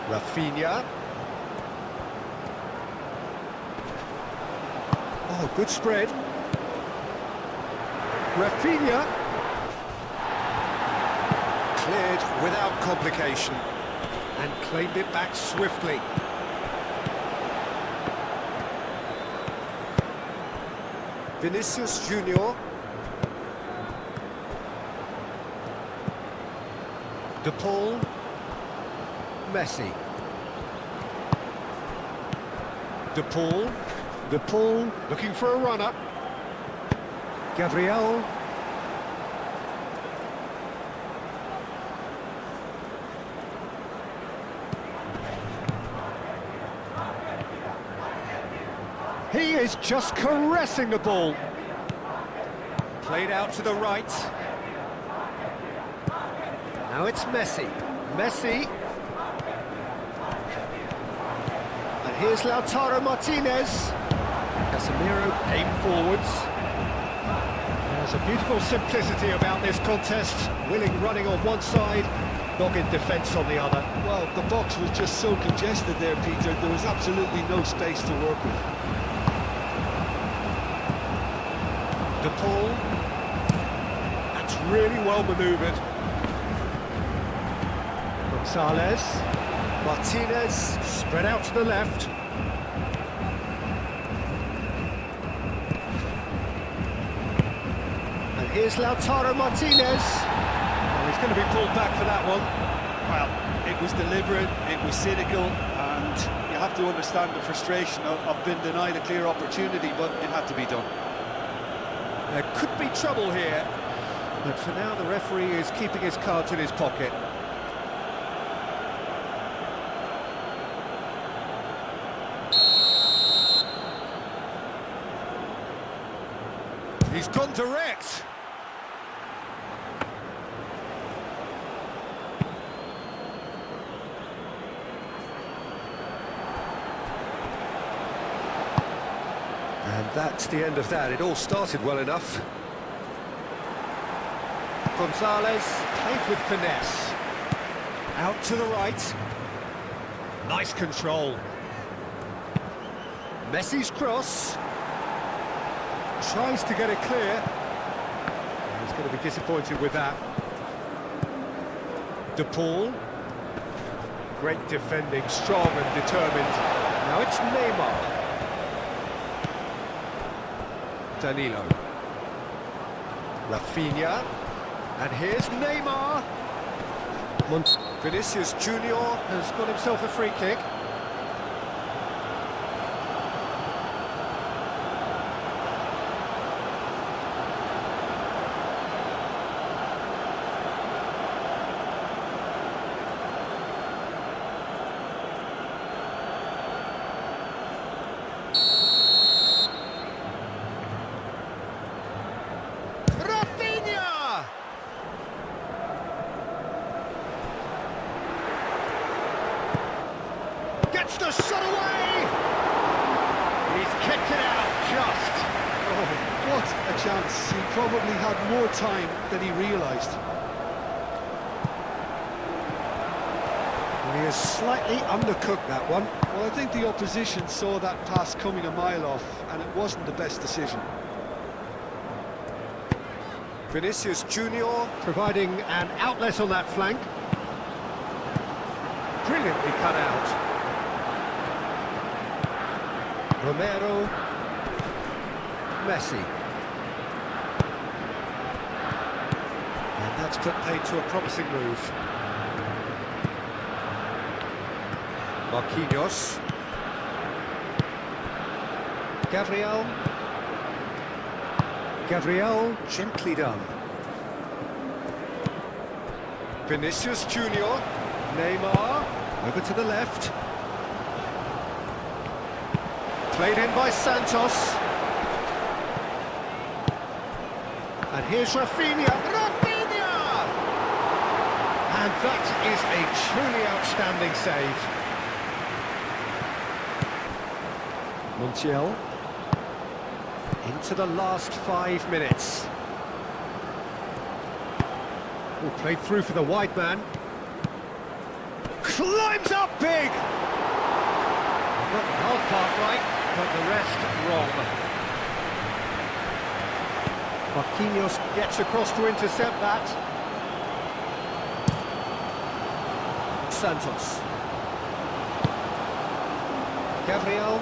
Rafinha. Oh, Oh, good spread. Rafinha. Cleared without complication. And claimed it back swiftly. Vinicius Junior. De Paul. Messi. De Paul. De Paul looking for a run-up. Gabriel. He is just caressing the ball. Played out to the right. Now it's Messi. Messi. And here's Lautaro Martinez. Casemiro aimed forwards. There's a beautiful simplicity about this contest. Willing running on one side, dogged defence on the other. Well, the box was just so congested there, Peter. There was absolutely no space to work with. De Paul. That's really well manoeuvred. Gonzalez. Martinez spread out to the left. And here's Lautaro Martinez. Oh, he's going to be pulled back for that one. Well, it was deliberate, it was cynical, and you have to understand the frustration of being denied a clear opportunity, but it had to be done. There could be trouble here, but for now the referee is keeping his cards in his pocket. He's gone direct. And that's the end of that. It all started well enough. Gonzalez played with finesse. Out to the right. Nice control. Messi's cross. Tries to get it clear. He's going to be disappointed with that. De Paul. Great defending, strong and determined. Now it's Neymar. Danilo. Rafinha. And here's Neymar. Vinicius Junior has got himself a free kick. Gets the shot away! He's kicked it out, just. Oh, what a chance. He probably had more time than he realised. He has slightly undercooked that one. Well, I think the opposition saw that pass coming a mile off, and it wasn't the best decision. Vinicius Junior providing an outlet on that flank. Brilliantly cut out. Romero. Messi. And that's put paid to a promising move. Marquinhos. Gabriel. Gabriel, gently done. Vinicius Junior. Neymar. Over to the left. Played in by Santos. And here's Rafinha. Rafinha! And that is a truly outstanding save. Montiel. Into the last 5 minutes. Oh, played through for the wide man. Climbs up big! Got the hard part right, but the rest wrong. Marquinhos gets across to intercept that. Santos. Gabriel.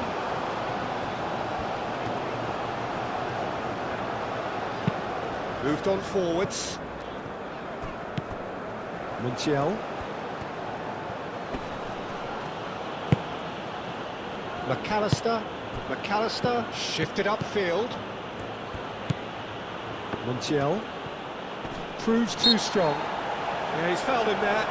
Moved on forwards. Montiel. McAllister shifted upfield. Montiel proves too strong. Yeah, he's fouled him there.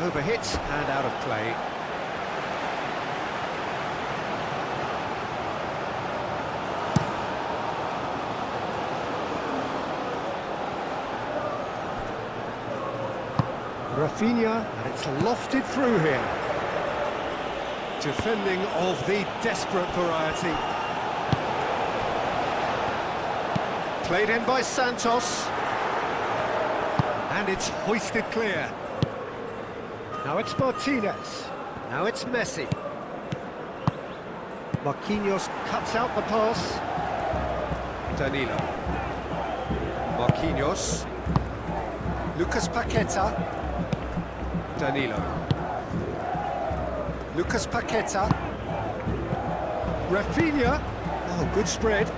Overhit and out of play. Rafinha, and it's lofted through here. Defending of the desperate variety. Played in by Santos. And it's hoisted clear. Now it's Martinez. Now it's Messi. Marquinhos cuts out the pass. Danilo. Marquinhos. Lucas Paqueta. Danilo. Lucas Paqueta. Rafinha. Oh, good spread.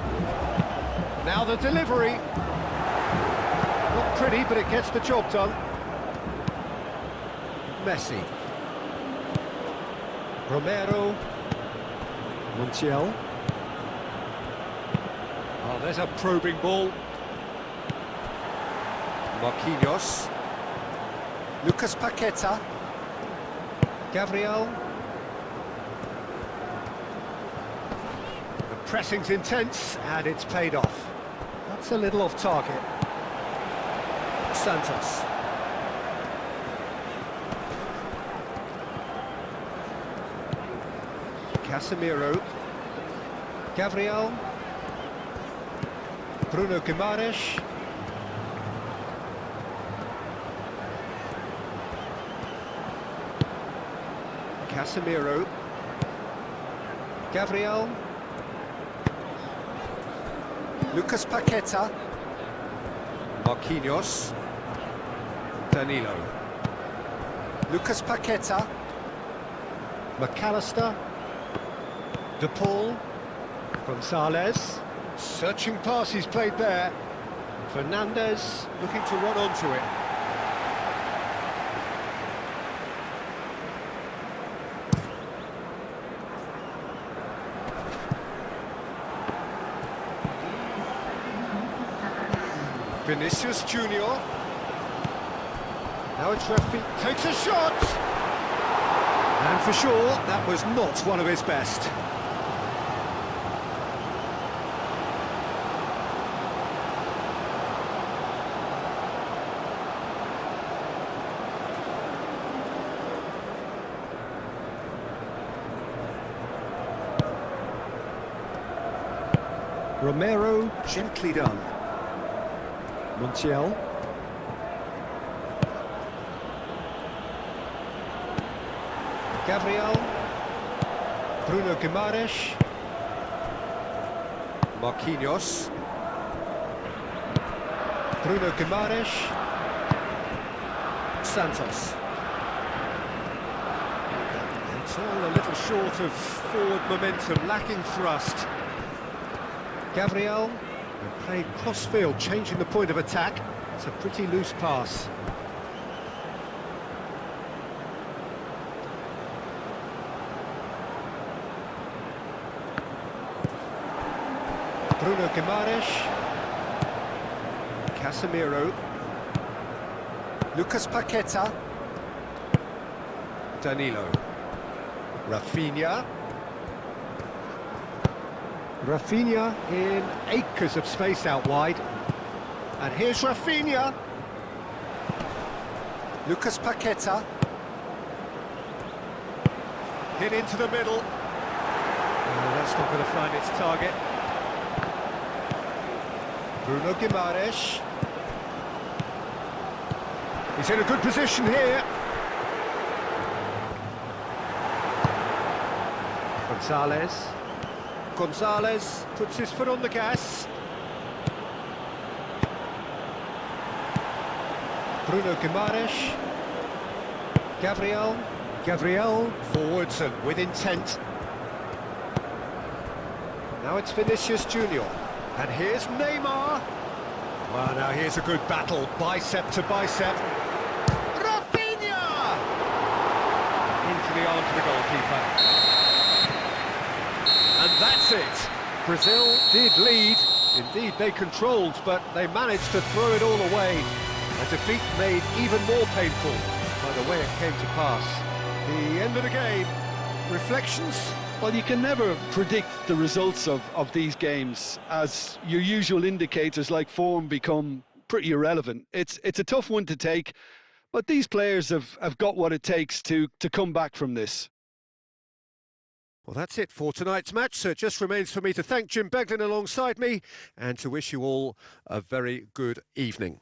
Now the delivery. Not pretty, but it gets the job done. Messi. Romero. Montiel. Oh, there's a probing ball. Marquinhos. Lucas Paqueta. Gabriel. The pressing's intense and it's paid off. That's a little off target. Santos. Casemiro. Gabriel. Bruno Guimaraes. Casemiro. Gabriel. Lucas Paqueta. Marquinhos. Danilo. Lucas Paqueta. McAllister. De Paul. Gonzalez. Searching pass he's played there. Fernandez looking to run onto it. Vinicius Junior. Now it's Rafi, takes a shot! And for sure, that was not one of his best. Romero, gently done. Montiel. Gabriel. Bruno Guimaraes. Marquinhos. Bruno Guimaraes. Santos. It's all a little short of forward momentum, lacking thrust. Gabriel. And played cross-field, changing the point of attack. It's a pretty loose pass. Bruno Guimaraes. Casemiro. Lucas Paqueta. Danilo. Rafinha. Rafinha in acres of space out wide. And here's Rafinha. Lucas Paqueta. Hit into the middle. Oh, that's not going to find its target. Bruno Guimaraes. He's in a good position here. Gonzalez. Gonzalez puts his foot on the gas. Bruno Guimaraes. Gabriel forwards and with intent. Now it's Vinicius Junior. And here's Neymar. Well, now here's a good battle, bicep to bicep. Rafinha! Into the arms of the goalkeeper. And that's it. Brazil did lead. Indeed, they controlled, but they managed to throw it all away. A defeat made even more painful by the way it came to pass. The end of the game. Reflections? Well, you can never predict the results of these games, as your usual indicators like form become pretty irrelevant. It's a tough one to take, but these players have got what it takes to come back from this. Well, that's it for tonight's match, so it just remains for me to thank Jim Beglin alongside me and to wish you all a very good evening.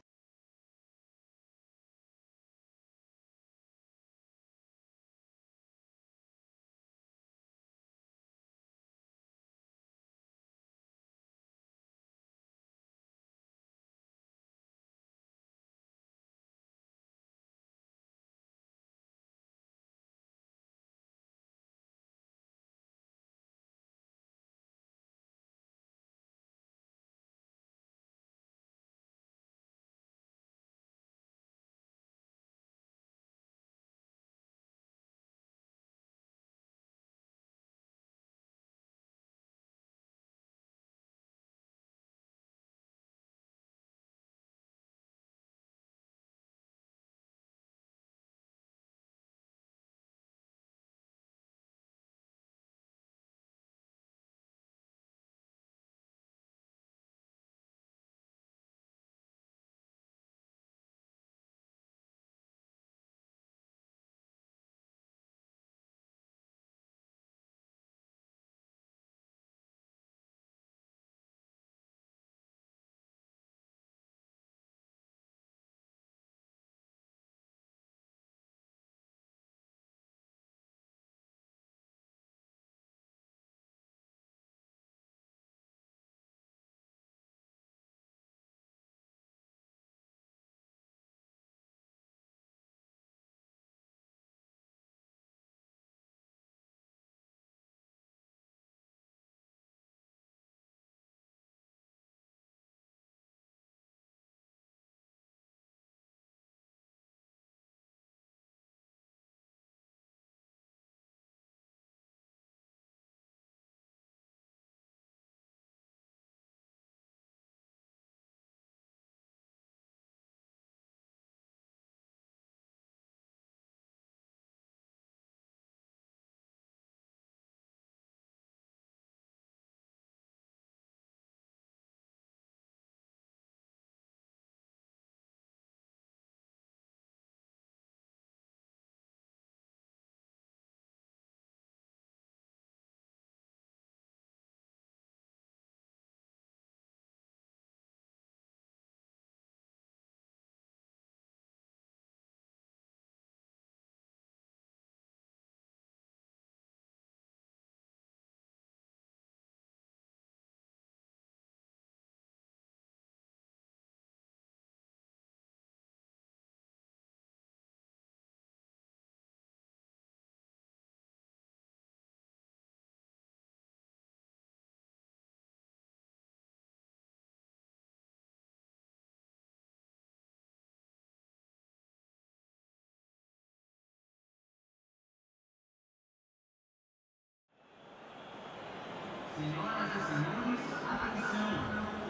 Senhoras e senhores, atenção!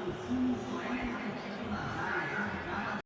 O fundo é